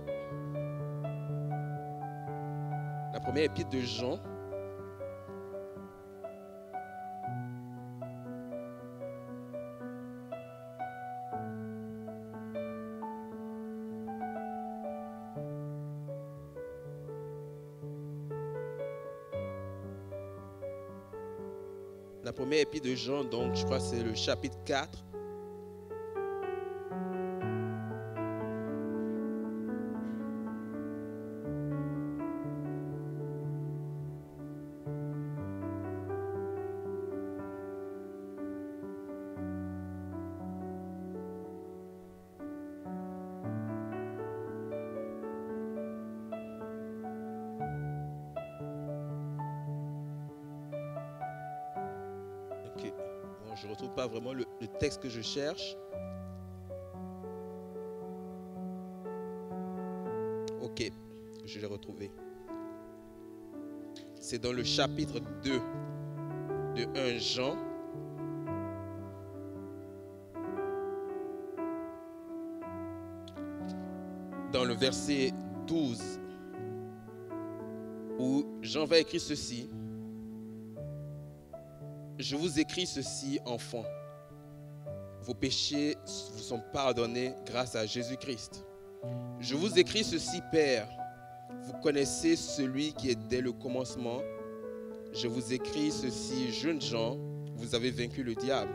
la première épître de Jean. La première épître de Jean, donc je crois que c'est le chapitre 4. Je ne retrouve pas vraiment le texte que je cherche. Ok, je l'ai retrouvé. C'est dans le chapitre 2 de 1 Jean. Dans le verset 12, où Jean va écrire ceci. Je vous écris ceci, enfants. Vos péchés vous sont pardonnés grâce à Jésus-Christ. Je vous écris ceci, Père. Vous connaissez celui qui est dès le commencement. Je vous écris ceci, jeunes gens. Vous avez vaincu le diable.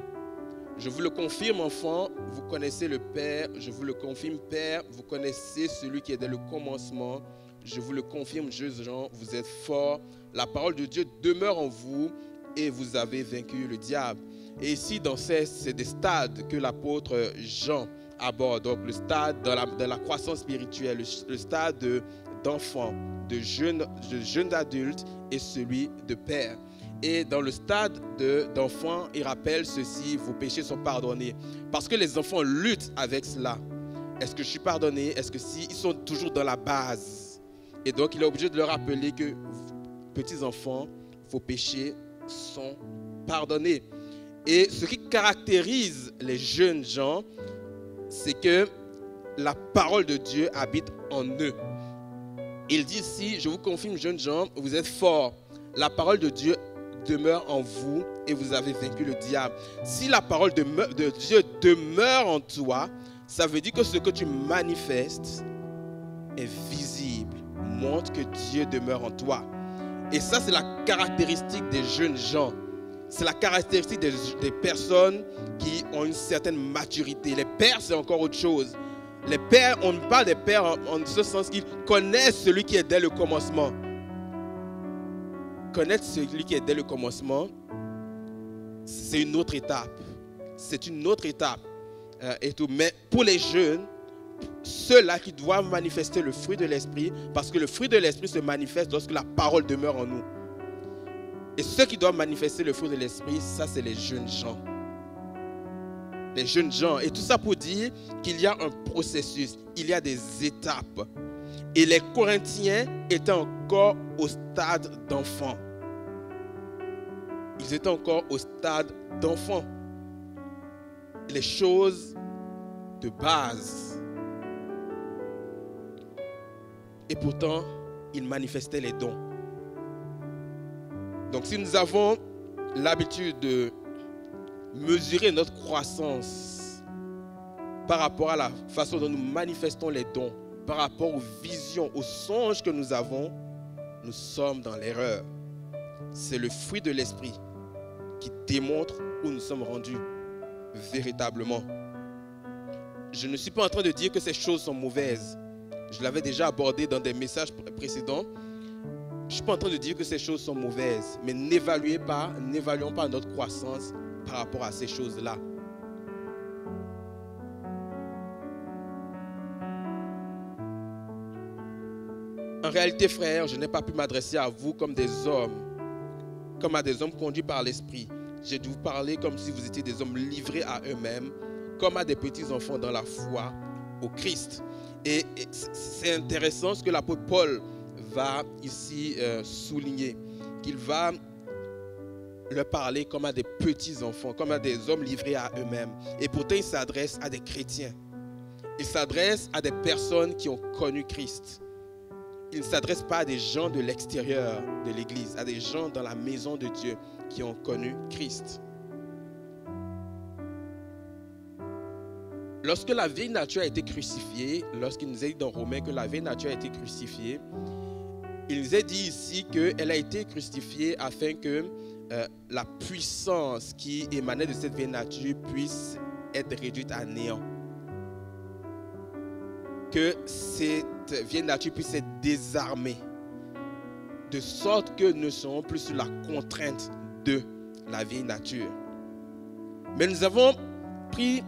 Je vous le confirme, enfants. Vous connaissez le Père. Je vous le confirme, Père. Vous connaissez celui qui est dès le commencement. Je vous le confirme, jeunes gens. Vous êtes forts. La parole de Dieu demeure en vous. Et vous avez vaincu le diable. Et ici, dans c'est des stades que l'apôtre Jean aborde. Donc, le stade de la croissance spirituelle, le stade d'enfant, de jeune adulte et celui de père. Et dans le stade d'enfant, il rappelle ceci, vos péchés sont pardonnés. Parce que les enfants luttent avec cela. Est-ce que je suis pardonné? Est-ce que si? Ils sont toujours dans la base. Et donc, il est obligé de leur rappeler que, petits enfants, vos péchés sont pardonnés. Et ce qui caractérise les jeunes gens, c'est que la parole de Dieu habite en eux. Il dit ici, je vous confirme, jeunes gens, vous êtes forts. La parole de Dieu demeure en vous et vous avez vaincu le diable. Si la parole de Dieu demeure en toi, ça veut dire que ce que tu manifestes est visible, montre que Dieu demeure en toi. Et ça, c'est la caractéristique des jeunes gens. C'est la caractéristique des personnes qui ont une certaine maturité. Les pères, c'est encore autre chose. Les pères, on parle des pères en ce sens qu'ils connaissent celui qui est dès le commencement. Connaître celui qui est dès le commencement, c'est une autre étape. C'est une autre étape. Et tout. Mais pour les jeunes, ceux-là qui doivent manifester le fruit de l'esprit, parce que le fruit de l'esprit se manifeste lorsque la parole demeure en nous. Et ceux qui doivent manifester le fruit de l'esprit, ça c'est les jeunes gens. Les jeunes gens. Et tout ça pour dire qu'il y a un processus, il y a des étapes. Et les Corinthiens étaient encore au stade d'enfant. Ils étaient encore au stade d'enfant. Les choses de base. Et pourtant, ils manifestaient les dons. Donc si nous avons l'habitude de mesurer notre croissance par rapport à la façon dont nous manifestons les dons, par rapport aux visions, aux songes que nous avons, nous sommes dans l'erreur. C'est le fruit de l'esprit qui démontre où nous sommes rendus véritablement. Je ne suis pas en train de dire que ces choses sont mauvaises. Je l'avais déjà abordé dans des messages précédents. Je ne suis pas en train de dire que ces choses sont mauvaises, mais n'évaluons pas notre croissance par rapport à ces choses-là. En réalité, frères, je n'ai pas pu m'adresser à vous comme des hommes, comme à des hommes conduits par l'Esprit. J'ai dû vous parler comme si vous étiez des hommes livrés à eux-mêmes, comme à des petits-enfants dans la foi au Christ. Et c'est intéressant ce que l'apôtre Paul va ici souligner, qu'il va leur parler comme à des petits-enfants, comme à des hommes livrés à eux-mêmes. Et pourtant, il s'adresse à des chrétiens. Il s'adresse à des personnes qui ont connu Christ. Il ne s'adresse pas à des gens de l'extérieur de l'Église, à des gens dans la maison de Dieu qui ont connu Christ. Lorsque la vieille nature a été crucifiée, lorsqu'il nous a dit dans Romains que la vieille nature a été crucifiée, il nous a dit ici qu'elle a été crucifiée afin que la puissance qui émanait de cette vieille nature puisse être réduite à néant. Que cette vieille nature puisse être désarmée, de sorte que nous ne serons plus sous la contrainte de la vieille nature. Mais nous avons pris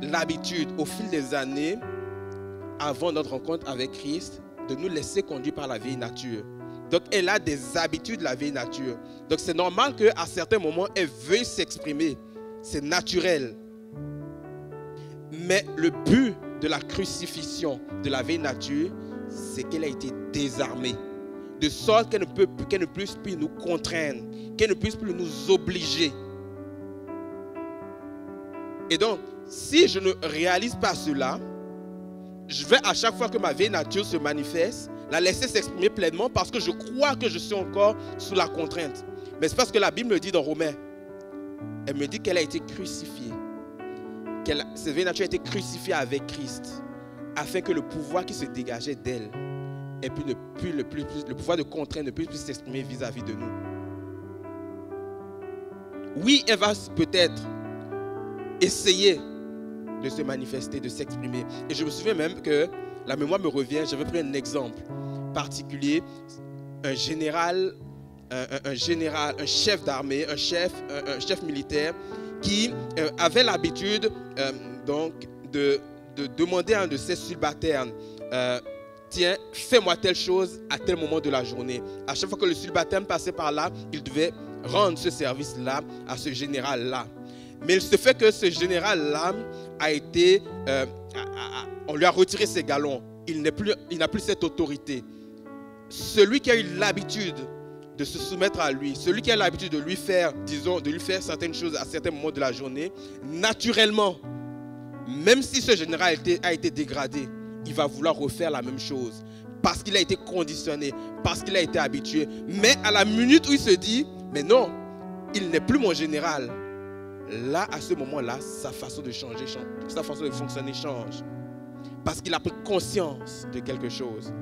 l'habitude au fil des années, avant notre rencontre avec Christ, de nous laisser conduire par la vieille nature. Donc elle a des habitudes, la vieille nature. Donc c'est normal qu'à certains moments, elle veuille s'exprimer. C'est naturel. Mais le but de la crucifixion de la vieille nature, c'est qu'elle a été désarmée. De sorte qu'elle ne puisse plus nous contraindre, qu'elle ne puisse plus nous obliger. Et donc, si je ne réalise pas cela, je vais à chaque fois que ma vieille nature se manifeste, la laisser s'exprimer pleinement parce que je crois que je suis encore sous la contrainte. Mais c'est parce que la Bible me dit dans Romains, elle me dit qu'elle a été crucifiée. Cette vieille nature a été crucifiée avec Christ afin que le pouvoir qui se dégageait d'elle et puis le pouvoir de contrainte ne puisse plus s'exprimer vis-à-vis de nous. Oui, elle va peut-être essayer de se manifester, de s'exprimer. Et je me souviens même que la mémoire me revient, je vais prendre un exemple particulier. Un chef d'armée, un chef militaire qui avait l'habitude donc de demander à un de ses subalternes, tiens, fais-moi telle chose à tel moment de la journée. À chaque fois que le subalterne passait par là, il devait rendre ce service-là à ce général-là. Mais il se fait que ce général-là a été, on lui a retiré ses galons. Il n'a plus cette autorité. Celui qui a eu l'habitude de se soumettre à lui, celui qui a l'habitude de lui faire, de lui faire certaines choses à certains moments de la journée, naturellement, même si ce général a été dégradé, il va vouloir refaire la même chose parce qu'il a été conditionné, parce qu'il a été habitué. Mais à la minute où il se dit, mais non, il n'est plus mon général. Là, à ce moment-là, sa façon de changer, sa façon de fonctionner change. Parce qu'il a pris conscience de quelque chose.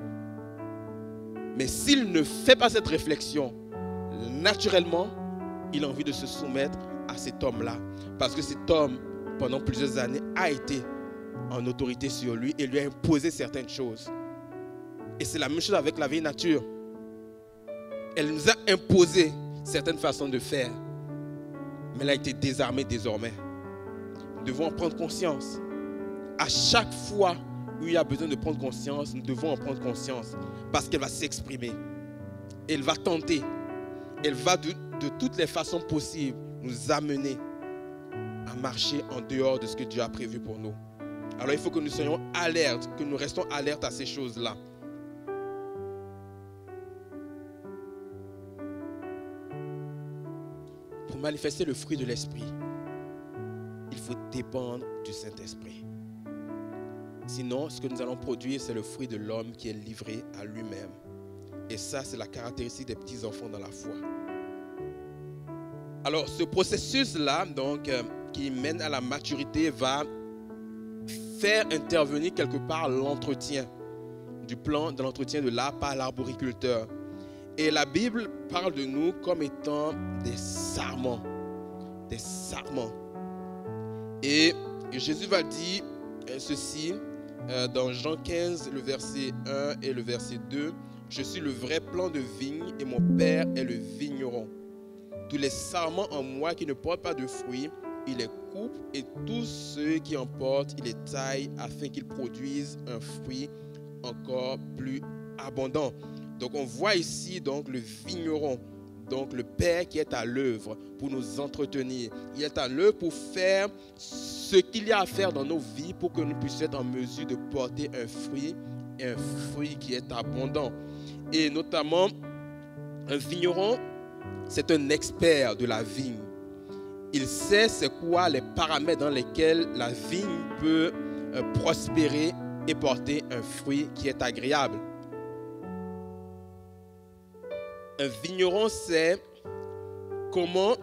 Mais s'il ne fait pas cette réflexion, naturellement, il a envie de se soumettre à cet homme-là. Parce que cet homme, pendant plusieurs années, a été en autorité sur lui et lui a imposé certaines choses. Et c'est la même chose avec la vieille nature. Elle nous a imposé certaines façons de faire. Mais elle a été désarmée désormais. Nous devons en prendre conscience. À chaque fois où il y a besoin de prendre conscience, nous devons en prendre conscience. Parce qu'elle va s'exprimer. Elle va tenter. Elle va de toutes les façons possibles nous amener à marcher en dehors de ce que Dieu a prévu pour nous. Alors il faut que nous soyons alertes, que nous restons alertes à ces choses-là. Pour manifester le fruit de l'Esprit, il faut dépendre du Saint-Esprit. Sinon, ce que nous allons produire, c'est le fruit de l'homme qui est livré à lui-même. Et ça, c'est la caractéristique des petits-enfants dans la foi. Alors, ce processus-là, donc, qui mène à la maturité, va faire intervenir quelque part l'entretien du plan de l'entretien de l'arbre par l'arboriculteur. Et la Bible parle de nous comme étant des sarments. Des sarments. Et Jésus va dire ceci dans Jean 15, le verset 1 et le verset 2. Je suis le vrai plant de vigne et mon Père est le vigneron. Tous les sarments en moi qui ne portent pas de fruits, il les coupe et tous ceux qui en portent, il les taille afin qu'ils produisent un fruit encore plus abondant. Donc on voit ici donc le vigneron donc le Père qui est à l'œuvre pour nous entretenir. Il est à l'œuvre pour faire ce qu'il y a à faire dans nos vies pour que nous puissions être en mesure de porter un fruit qui est abondant. Et notamment, un vigneron, c'est un expert de la vigne. Il sait c'est quoi les paramètres dans lesquels la vigne peut prospérer et porter un fruit qui est agréable. Un vigneron sait comment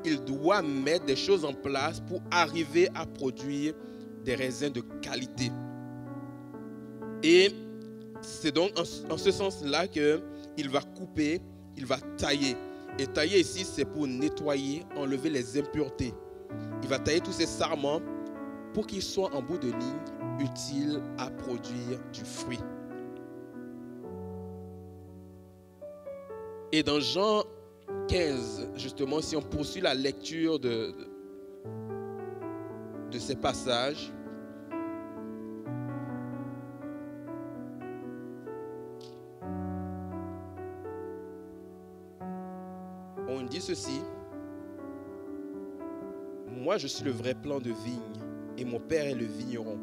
il doit mettre des choses en place pour arriver à produire des raisins de qualité. Et c'est donc en ce sens-là qu'il va couper, il va tailler. Et tailler ici, c'est pour nettoyer, enlever les impuretés. Il va tailler tous ces sarments pour qu'ils soient en bout de ligne utiles à produire du fruit. Et dans Jean 15, justement, si on poursuit la lecture de ces passages, on dit ceci: moi je suis le vrai plant de vigne et mon Père est le vigneron.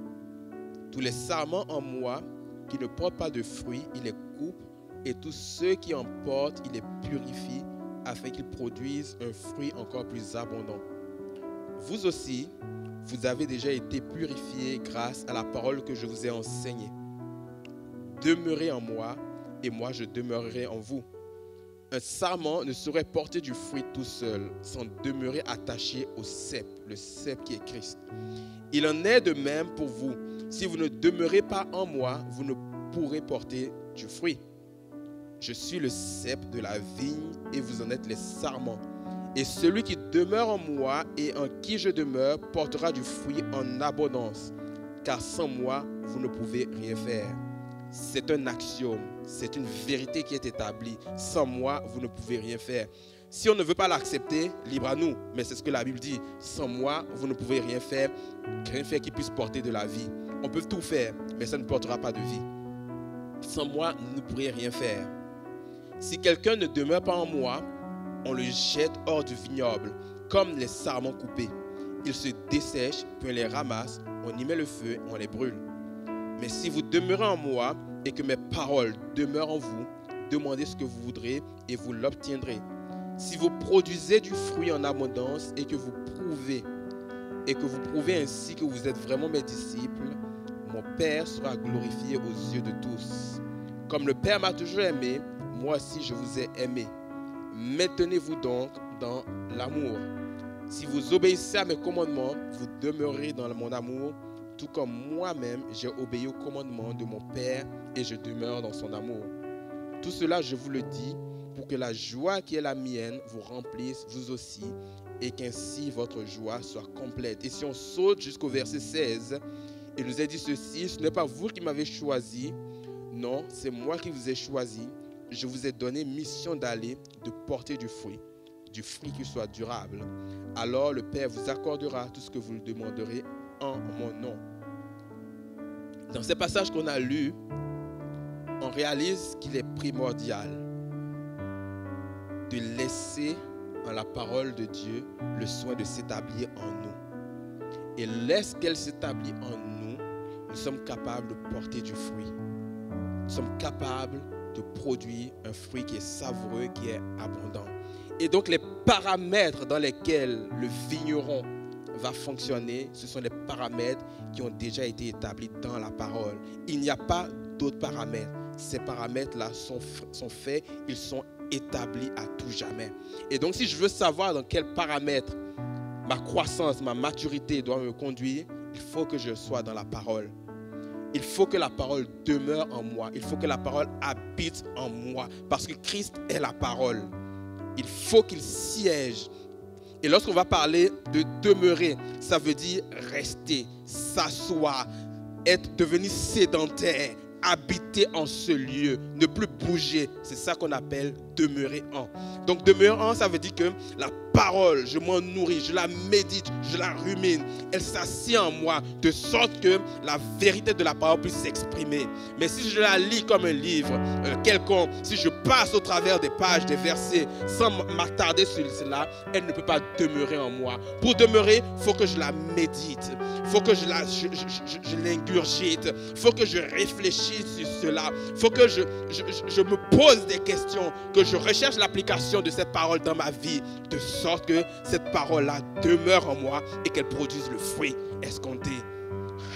Tous les sarments en moi qui ne portent pas de fruits, il les coupe, et tous ceux qui en portent, il les purifie afin qu'ils produisent un fruit encore plus abondant. Vous aussi, vous avez déjà été purifiés grâce à la parole que je vous ai enseignée. Demeurez en moi et moi je demeurerai en vous. Un sarment ne saurait porter du fruit tout seul sans demeurer attaché au cep, le cep qui est Christ. Il en est de même pour vous. Si vous ne demeurez pas en moi, vous ne pourrez porter du fruit. Je suis le cep de la vigne et vous en êtes les sarments. Et celui qui demeure en moi et en qui je demeure portera du fruit en abondance. Car sans moi, vous ne pouvez rien faire. C'est un axiome, c'est une vérité qui est établie. Sans moi, vous ne pouvez rien faire. Si on ne veut pas l'accepter, libre à nous. Mais c'est ce que la Bible dit. Sans moi, vous ne pouvez rien faire qui puisse porter de la vie. On peut tout faire, mais ça ne portera pas de vie. Sans moi, vous ne pourrez rien faire. Si quelqu'un ne demeure pas en moi, on le jette hors du vignoble, comme les sarments coupés. Ils se dessèchent, puis on les ramasse, on y met le feu, on les brûle. Mais si vous demeurez en moi et que mes paroles demeurent en vous, demandez ce que vous voudrez et vous l'obtiendrez. Si vous produisez du fruit en abondance et que vous prouvez ainsi que vous êtes vraiment mes disciples, mon Père sera glorifié aux yeux de tous. Comme le Père m'a toujours aimé, moi aussi je vous ai aimé. Maintenez-vous donc dans l'amour. Si vous obéissez à mes commandements, vous demeurerez dans mon amour, tout comme moi-même j'ai obéi aux commandements de mon Père et je demeure dans son amour. Tout cela, je vous le dis, pour que la joie qui est la mienne vous remplisse vous aussi et qu'ainsi votre joie soit complète. Et si on saute jusqu'au verset 16, il nous est dit ceci: ce n'est pas vous qui m'avez choisi, non, c'est moi qui vous ai choisi. Je vous ai donné mission d'aller, de porter du fruit qui soit durable. Alors le Père vous accordera tout ce que vous le demanderez en mon nom. Dans ces passages qu'on a lus, on réalise qu'il est primordial de laisser en la parole de Dieu le soin de s'établir en nous. Et lorsqu'elle s'établit en nous, nous sommes capables de porter du fruit. Nous sommes capables de produire un fruit qui est savoureux, qui est abondant. Et donc les paramètres dans lesquels le vigneron va fonctionner, ce sont les paramètres qui ont déjà été établis dans la parole. Il n'y a pas d'autres paramètres. Ces paramètres-là sont faits, ils sont établis à tout jamais. Et donc si je veux savoir dans quels paramètres ma croissance, ma maturité doit me conduire, il faut que je sois dans la parole. Il faut que la parole demeure en moi. Il faut que la parole habite en moi. Parce que Christ est la parole. Il faut qu'il siège. Et lorsqu'on va parler de demeurer, ça veut dire rester, s'asseoir, devenir sédentaire, habiter en ce lieu, ne plus bouger. C'est ça qu'on appelle demeurer en. Donc demeurer en, ça veut dire que la parole, je m'en nourris, je la médite, je la rumine. Elle s'assied en moi de sorte que la vérité de la parole puisse s'exprimer. Mais si je la lis comme un livre quelconque, si je passe au travers des pages, des versets, sans m'attarder sur cela, elle ne peut pas demeurer en moi. Pour demeurer, il faut que je la médite. Il faut que je l'ingurgite. Il faut que je réfléchisse sur cela. Il faut que je me pose des questions, que je recherche l'application de cette parole dans ma vie, de sorte que cette parole-là demeure en moi et qu'elle produise le fruit escompté.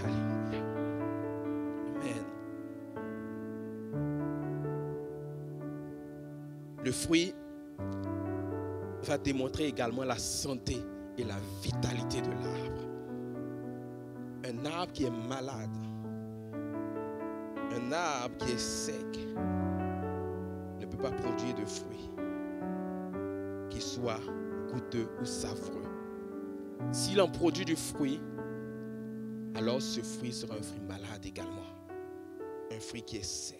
Alléluia. Amen. Le fruit va démontrer également la santé et la vitalité de l'arbre. Un arbre qui est malade, un arbre qui est sec, ne peut pas produire de fruits qui soient goûteux ou savoureux. S'il en produit du fruit, alors ce fruit sera un fruit malade également. Un fruit qui est sec.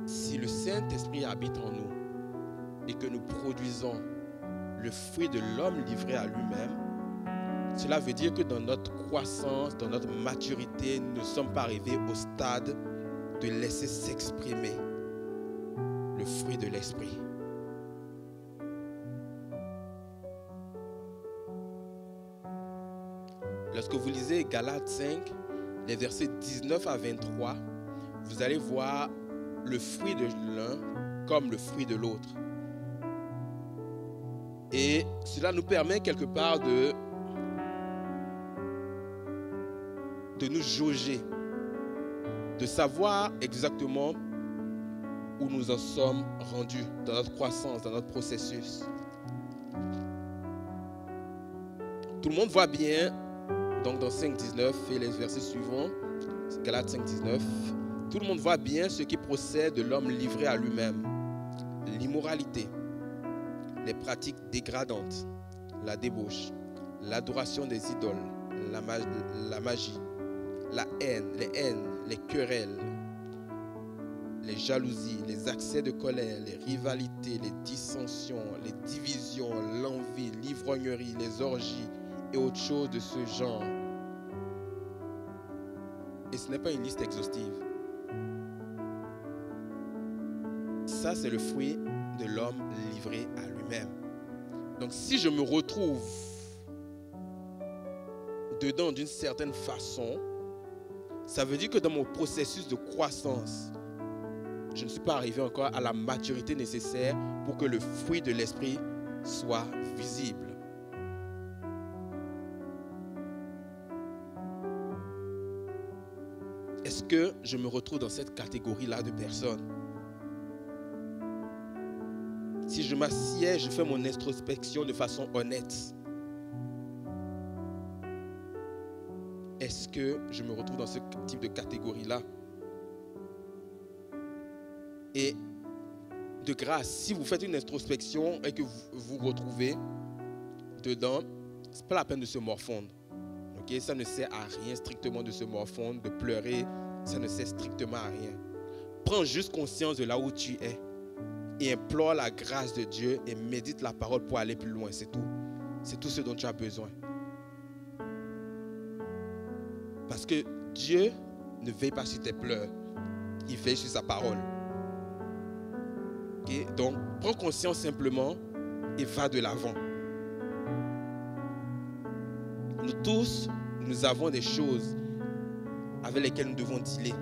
Si le Saint-Esprit habite en nous et que nous produisons le fruit de l'homme livré à lui-même, cela veut dire que dans notre croissance, dans notre maturité, nous ne sommes pas arrivés au stade de laisser s'exprimer le fruit de l'esprit. Lorsque vous lisez Galates 5, les versets 19 à 23, vous allez voir le fruit de l'un comme le fruit de l'autre. Et cela nous permet quelque part de nous jauger, de savoir exactement où nous en sommes rendus dans notre croissance, dans notre processus. Tout le monde voit bien, donc dans 5.19 et les versets suivants, Galates 5.19, tout le monde voit bien ce qui procède de l'homme livré à lui-même. L'immoralité, les pratiques dégradantes, la débauche, l'adoration des idoles, la magie, la haine, les querelles, les jalousies, les accès de colère, les rivalités, les dissensions, les divisions, l'envie, l'ivrognerie, les orgies et autres choses de ce genre. Et ce n'est pas une liste exhaustive. Ça, c'est le fruit de l'homme livré à lui-même. Donc, si je me retrouve dedans d'une certaine façon, ça veut dire que dans mon processus de croissance, je ne suis pas arrivé encore à la maturité nécessaire pour que le fruit de l'esprit soit visible. Est-ce que je me retrouve dans cette catégorie-là de personnes? Si je m'assieds, je fais mon introspection de façon honnête. Est-ce que je me retrouve dans ce type de catégorie-là? Et de grâce, si vous faites une introspection et que vous vous retrouvez dedans, ce n'est pas la peine de se morfondre. Okay? Ça ne sert à rien strictement de se morfondre, de pleurer. Ça ne sert strictement à rien. Prends juste conscience de là où tu es et implore la grâce de Dieu et médite la parole pour aller plus loin. C'est tout. C'est tout ce dont tu as besoin. Parce que Dieu ne veille pas sur tes pleurs. Il veille sur sa parole. Okay? Donc, prends conscience simplement et va de l'avant. Nous tous, nous avons des choses avec lesquelles nous devons dealer.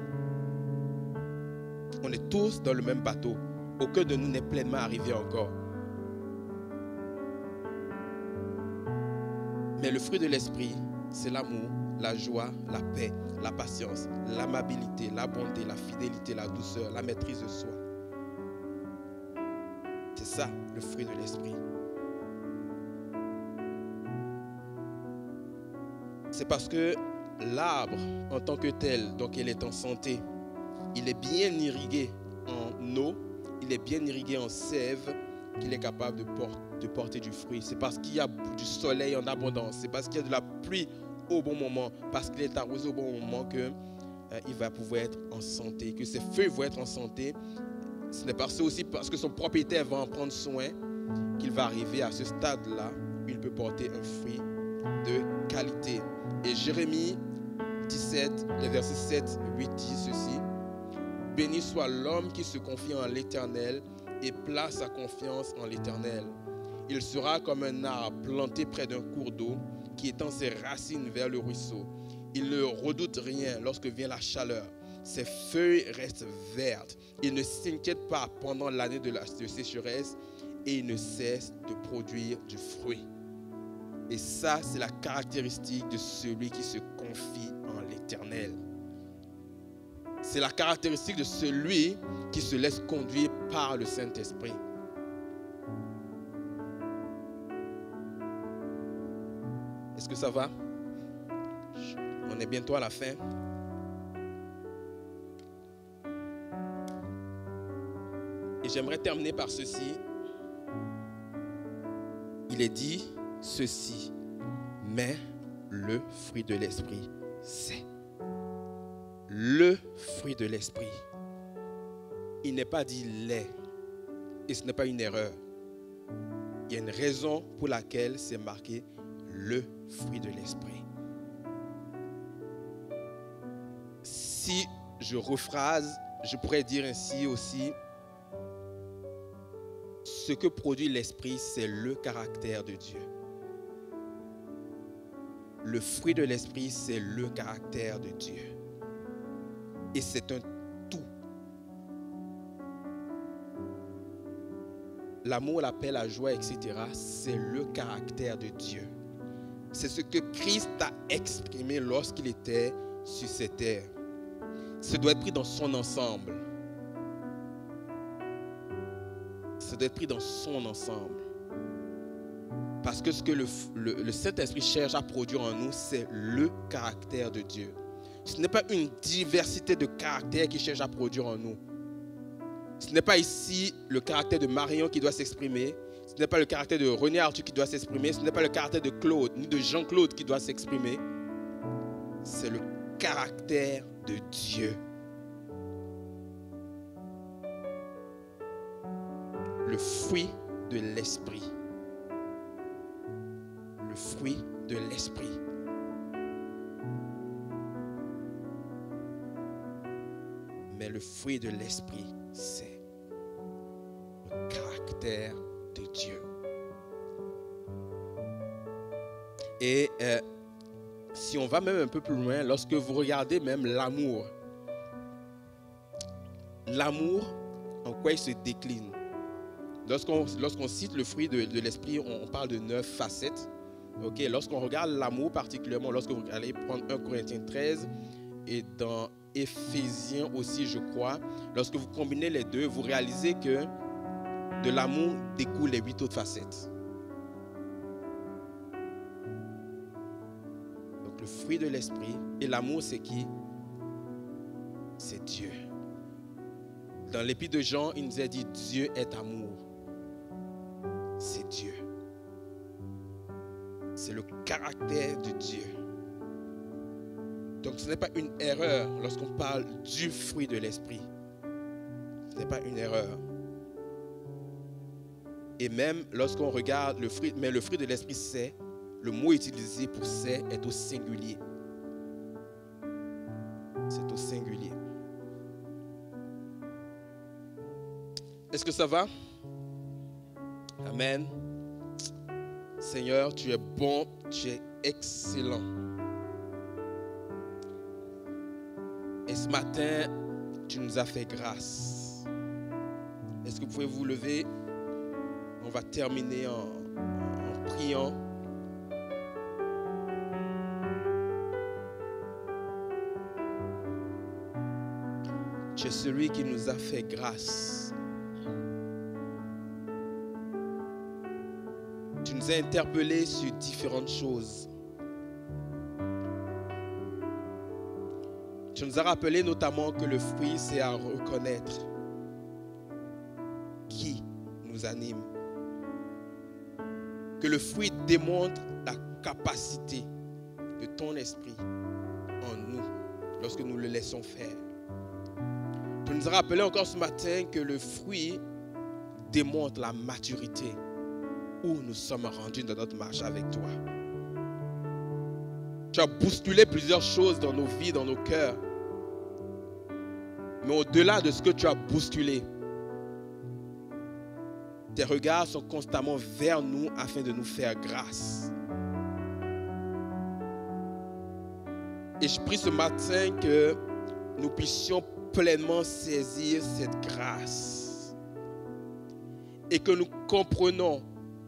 On est tous dans le même bateau. Aucun de nous n'est pleinement arrivé encore. Mais le fruit de l'esprit, c'est l'amour, la joie, la paix, la patience, l'amabilité, la bonté, la fidélité, la douceur, la maîtrise de soi. C'est ça, le fruit de l'esprit. C'est parce que l'arbre, en tant que tel, donc il est en santé, il est bien irrigué en eau, il est bien irrigué en sève, qu'il est capable de porter du fruit. C'est parce qu'il y a du soleil en abondance, c'est parce qu'il y a de la pluie au bon moment, parce qu'il est arrosé au bon moment que il va pouvoir être en santé, que ses feuilles vont être en santé. Ce n'est pas aussi parce que son propriétaire va en prendre soin qu'il va arriver à ce stade-là où il peut porter un fruit de qualité. Et Jérémie 17, le verset 7, 8 dit ceci: béni soit l'homme qui se confie en l'Éternel et place sa confiance en l'Éternel. Il sera comme un arbre planté près d'un cours d'eau qui étend ses racines vers le ruisseau. Il ne redoute rien lorsque vient la chaleur. Ses feuilles restent vertes. Il ne s'inquiète pas pendant l'année de sécheresse et il ne cesse de produire du fruit. Et ça, c'est la caractéristique de celui qui se confie en l'Éternel. C'est la caractéristique de celui qui se laisse conduire par le Saint-Esprit. Est-ce que ça va? On est bientôt à la fin. Et j'aimerais terminer par ceci. Il est dit ceci: mais le fruit de l'esprit, c'est le fruit de l'esprit. Il n'est pas dit les, et ce n'est pas une erreur. Il y a une raison pour laquelle c'est marqué le fruit de l'esprit. Si je rephrase, je pourrais dire ainsi aussi: ce que produit l'esprit, c'est le caractère de Dieu. Le fruit de l'esprit, c'est le caractère de Dieu. Et c'est un tout. L'amour, la paix, la joie, etc., c'est le caractère de Dieu. C'est ce que Christ a exprimé lorsqu'il était sur cette terre. Ça doit être pris dans son ensemble. Ça doit être pris dans son ensemble. Parce que ce que le Saint-Esprit cherche à produire en nous, c'est le caractère de Dieu. Ce n'est pas une diversité de caractères qu'il cherche à produire en nous. Ce n'est pas ici le caractère de Marion qui doit s'exprimer. Ce n'est pas le caractère de René Arthur qui doit s'exprimer. Ce n'est pas le caractère de Claude ni de Jean-Claude qui doit s'exprimer. C'est le caractère de Dieu. Le fruit de l'esprit. Le fruit de l'esprit. Mais le fruit de l'esprit, c'est le caractère de Dieu. Et si on va même un peu plus loin, lorsque vous regardez même l'amour, en quoi il se décline? Lorsqu'on cite le fruit de l'esprit, on parle de 9 facettes. Okay? Lorsqu'on regarde l'amour particulièrement, lorsque vous allez prendre 1 Corinthiens 13 et dans Éphésiens aussi, je crois, lorsque vous combinez les deux, vous réalisez que de l'amour découlent les 8 autres facettes. Donc le fruit de l'esprit et l'amour, c'est qui? C'est Dieu. Dans l'épître de Jean, il nous a dit Dieu est amour. C'est Dieu. C'est le caractère de Dieu. Donc ce n'est pas une erreur lorsqu'on parle du fruit de l'esprit. Ce n'est pas une erreur. Et même lorsqu'on regarde le fruit, mais le fruit de l'esprit, c'est, le mot utilisé pour c'est est au singulier. C'est au singulier. Est-ce que ça va? Amen. Seigneur, tu es bon, tu es excellent. Et ce matin, tu nous as fait grâce. Est-ce que vous pouvez vous lever? On va terminer en priant. Tu es celui qui nous a fait grâce. Tu nous as interpellés sur différentes choses. Tu nous as rappelé notamment que le fruit, c'est à reconnaître qui nous anime. Que le fruit démontre la capacité de ton esprit en nous, lorsque nous le laissons faire. Tu nous as rappelé encore ce matin que le fruit démontre la maturité où nous sommes rendus dans notre marche avec toi. Tu as bousculé plusieurs choses dans nos vies, dans nos cœurs. Mais au-delà de ce que tu as bousculé, tes regards sont constamment vers nous afin de nous faire grâce. Et je prie ce matin que nous puissions pleinement saisir cette grâce et que nous comprenons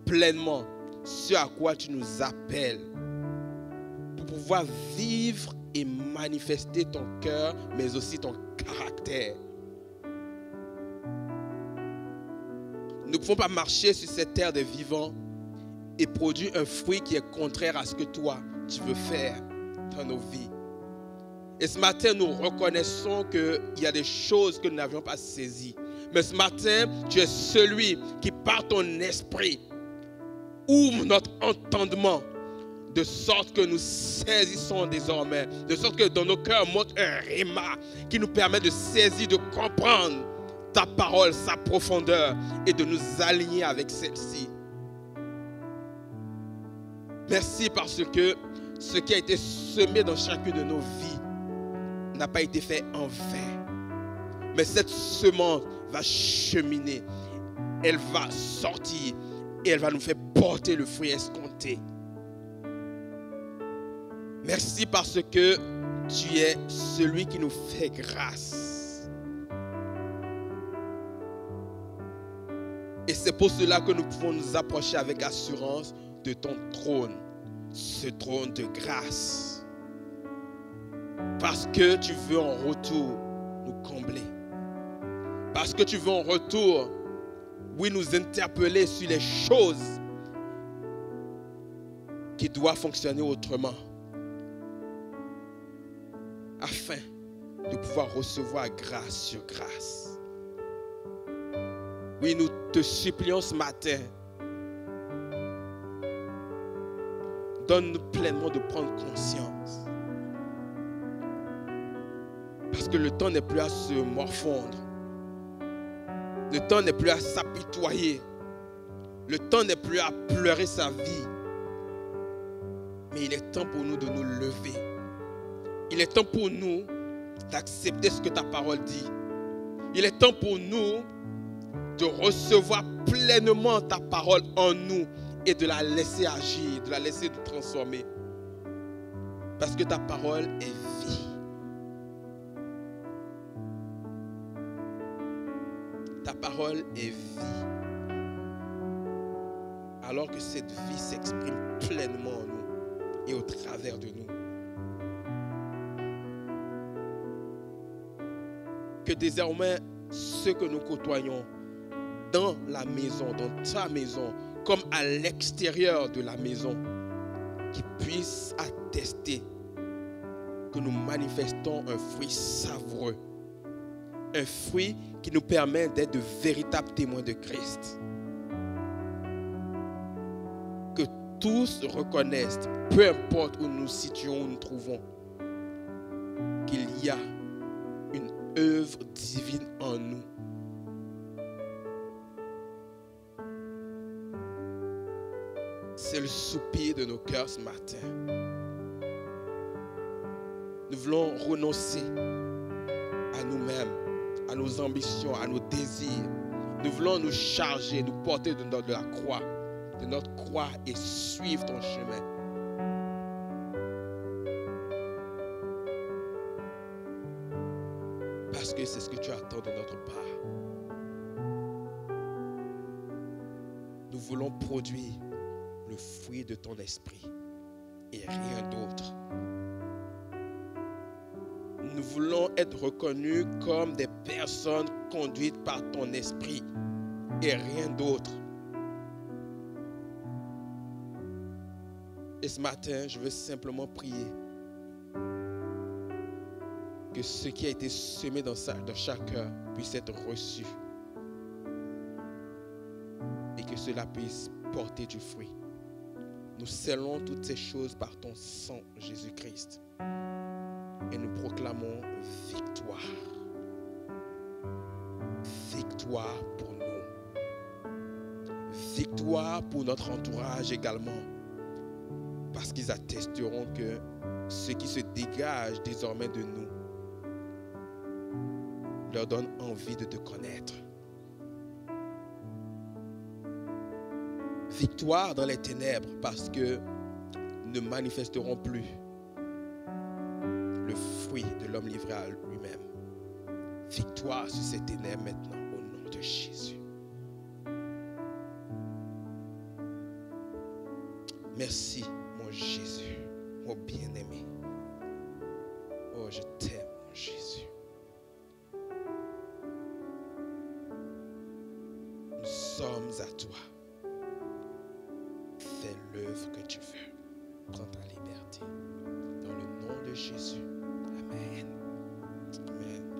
pleinement ce à quoi tu nous appelles pour pouvoir vivre et manifester ton cœur, mais aussi ton caractère. Nous ne pouvons pas marcher sur cette terre des vivants et produire un fruit qui est contraire à ce que toi, tu veux faire dans nos vies. Et ce matin, nous reconnaissons qu'il y a des choses que nous n'avions pas saisies. Mais ce matin, tu es celui qui, par ton esprit, ouvre notre entendement de sorte que nous saisissons désormais, de sorte que dans nos cœurs monte un rhéma qui nous permet de saisir, de comprendre ta parole, sa profondeur et de nous aligner avec celle-ci. Merci parce que ce qui a été semé dans chacune de nos vies n'a pas été fait en vain. Mais cette semence va cheminer, elle va sortir et elle va nous faire porter le fruit escompté. Merci parce que tu es celui qui nous fait grâce. Et c'est pour cela que nous pouvons nous approcher avec assurance de ton trône, ce trône de grâce. Parce que tu veux en retour nous combler. Parce que tu veux en retour, oui, nous interpeller sur les choses qui doivent fonctionner autrement. Afin de pouvoir recevoir grâce sur grâce. Oui, nous te supplions ce matin. Donne-nous pleinement de prendre conscience. Parce que le temps n'est plus à se morfondre. Le temps n'est plus à s'apitoyer. Le temps n'est plus à pleurer sa vie. Mais il est temps pour nous de nous lever. Il est temps pour nous d'accepter ce que ta parole dit. Il est temps pour nous de recevoir pleinement ta parole en nous et de la laisser agir, de la laisser nous transformer. Parce que ta parole est vie. Ta parole est vie. Alors que cette vie s'exprime pleinement en nous et au travers de nous. Que désormais, ceux que nous côtoyons dans la maison, dans ta maison, comme à l'extérieur de la maison, qu'ils puissent attester que nous manifestons un fruit savoureux. Un fruit qui nous permet d'être de véritables témoins de Christ. Que tous reconnaissent, peu importe où nous nous situons, où nous nous trouvons, qu'il y a une œuvre divine en nous. C'est le soupir de nos cœurs ce matin. Nous voulons renoncer à nous-mêmes, à nos ambitions, à nos désirs. Nous voulons nous charger, nous porter de notre croix et suivre ton chemin. Parce que c'est ce que tu attends de notre part. Nous voulons produire le fruit de ton esprit et rien d'autre. Nous voulons être reconnus comme des personnes conduites par ton esprit et rien d'autre. Et ce matin, je veux simplement prier que ce qui a été semé dans chaque cœur puisse être reçu et que cela puisse porter du fruit. Nous scellons toutes ces choses par ton sang, Jésus-Christ. et nous proclamons victoire. Victoire pour nous. Victoire pour notre entourage également. Parce qu'ils attesteront que ce qui se dégage désormais de nous leur donne envie de te connaître. Victoire dans les ténèbres parce que ne manifesteront plus le fruit de l'homme livré à lui-même. Victoire sur ces ténèbres maintenant au nom de Jésus. Merci mon Jésus, mon bien-aimé. Oh, je t'aime mon Jésus. Nous sommes à toi. Fais l'œuvre que tu veux. Prends ta liberté. Dans le nom de Jésus. Amen. Amen.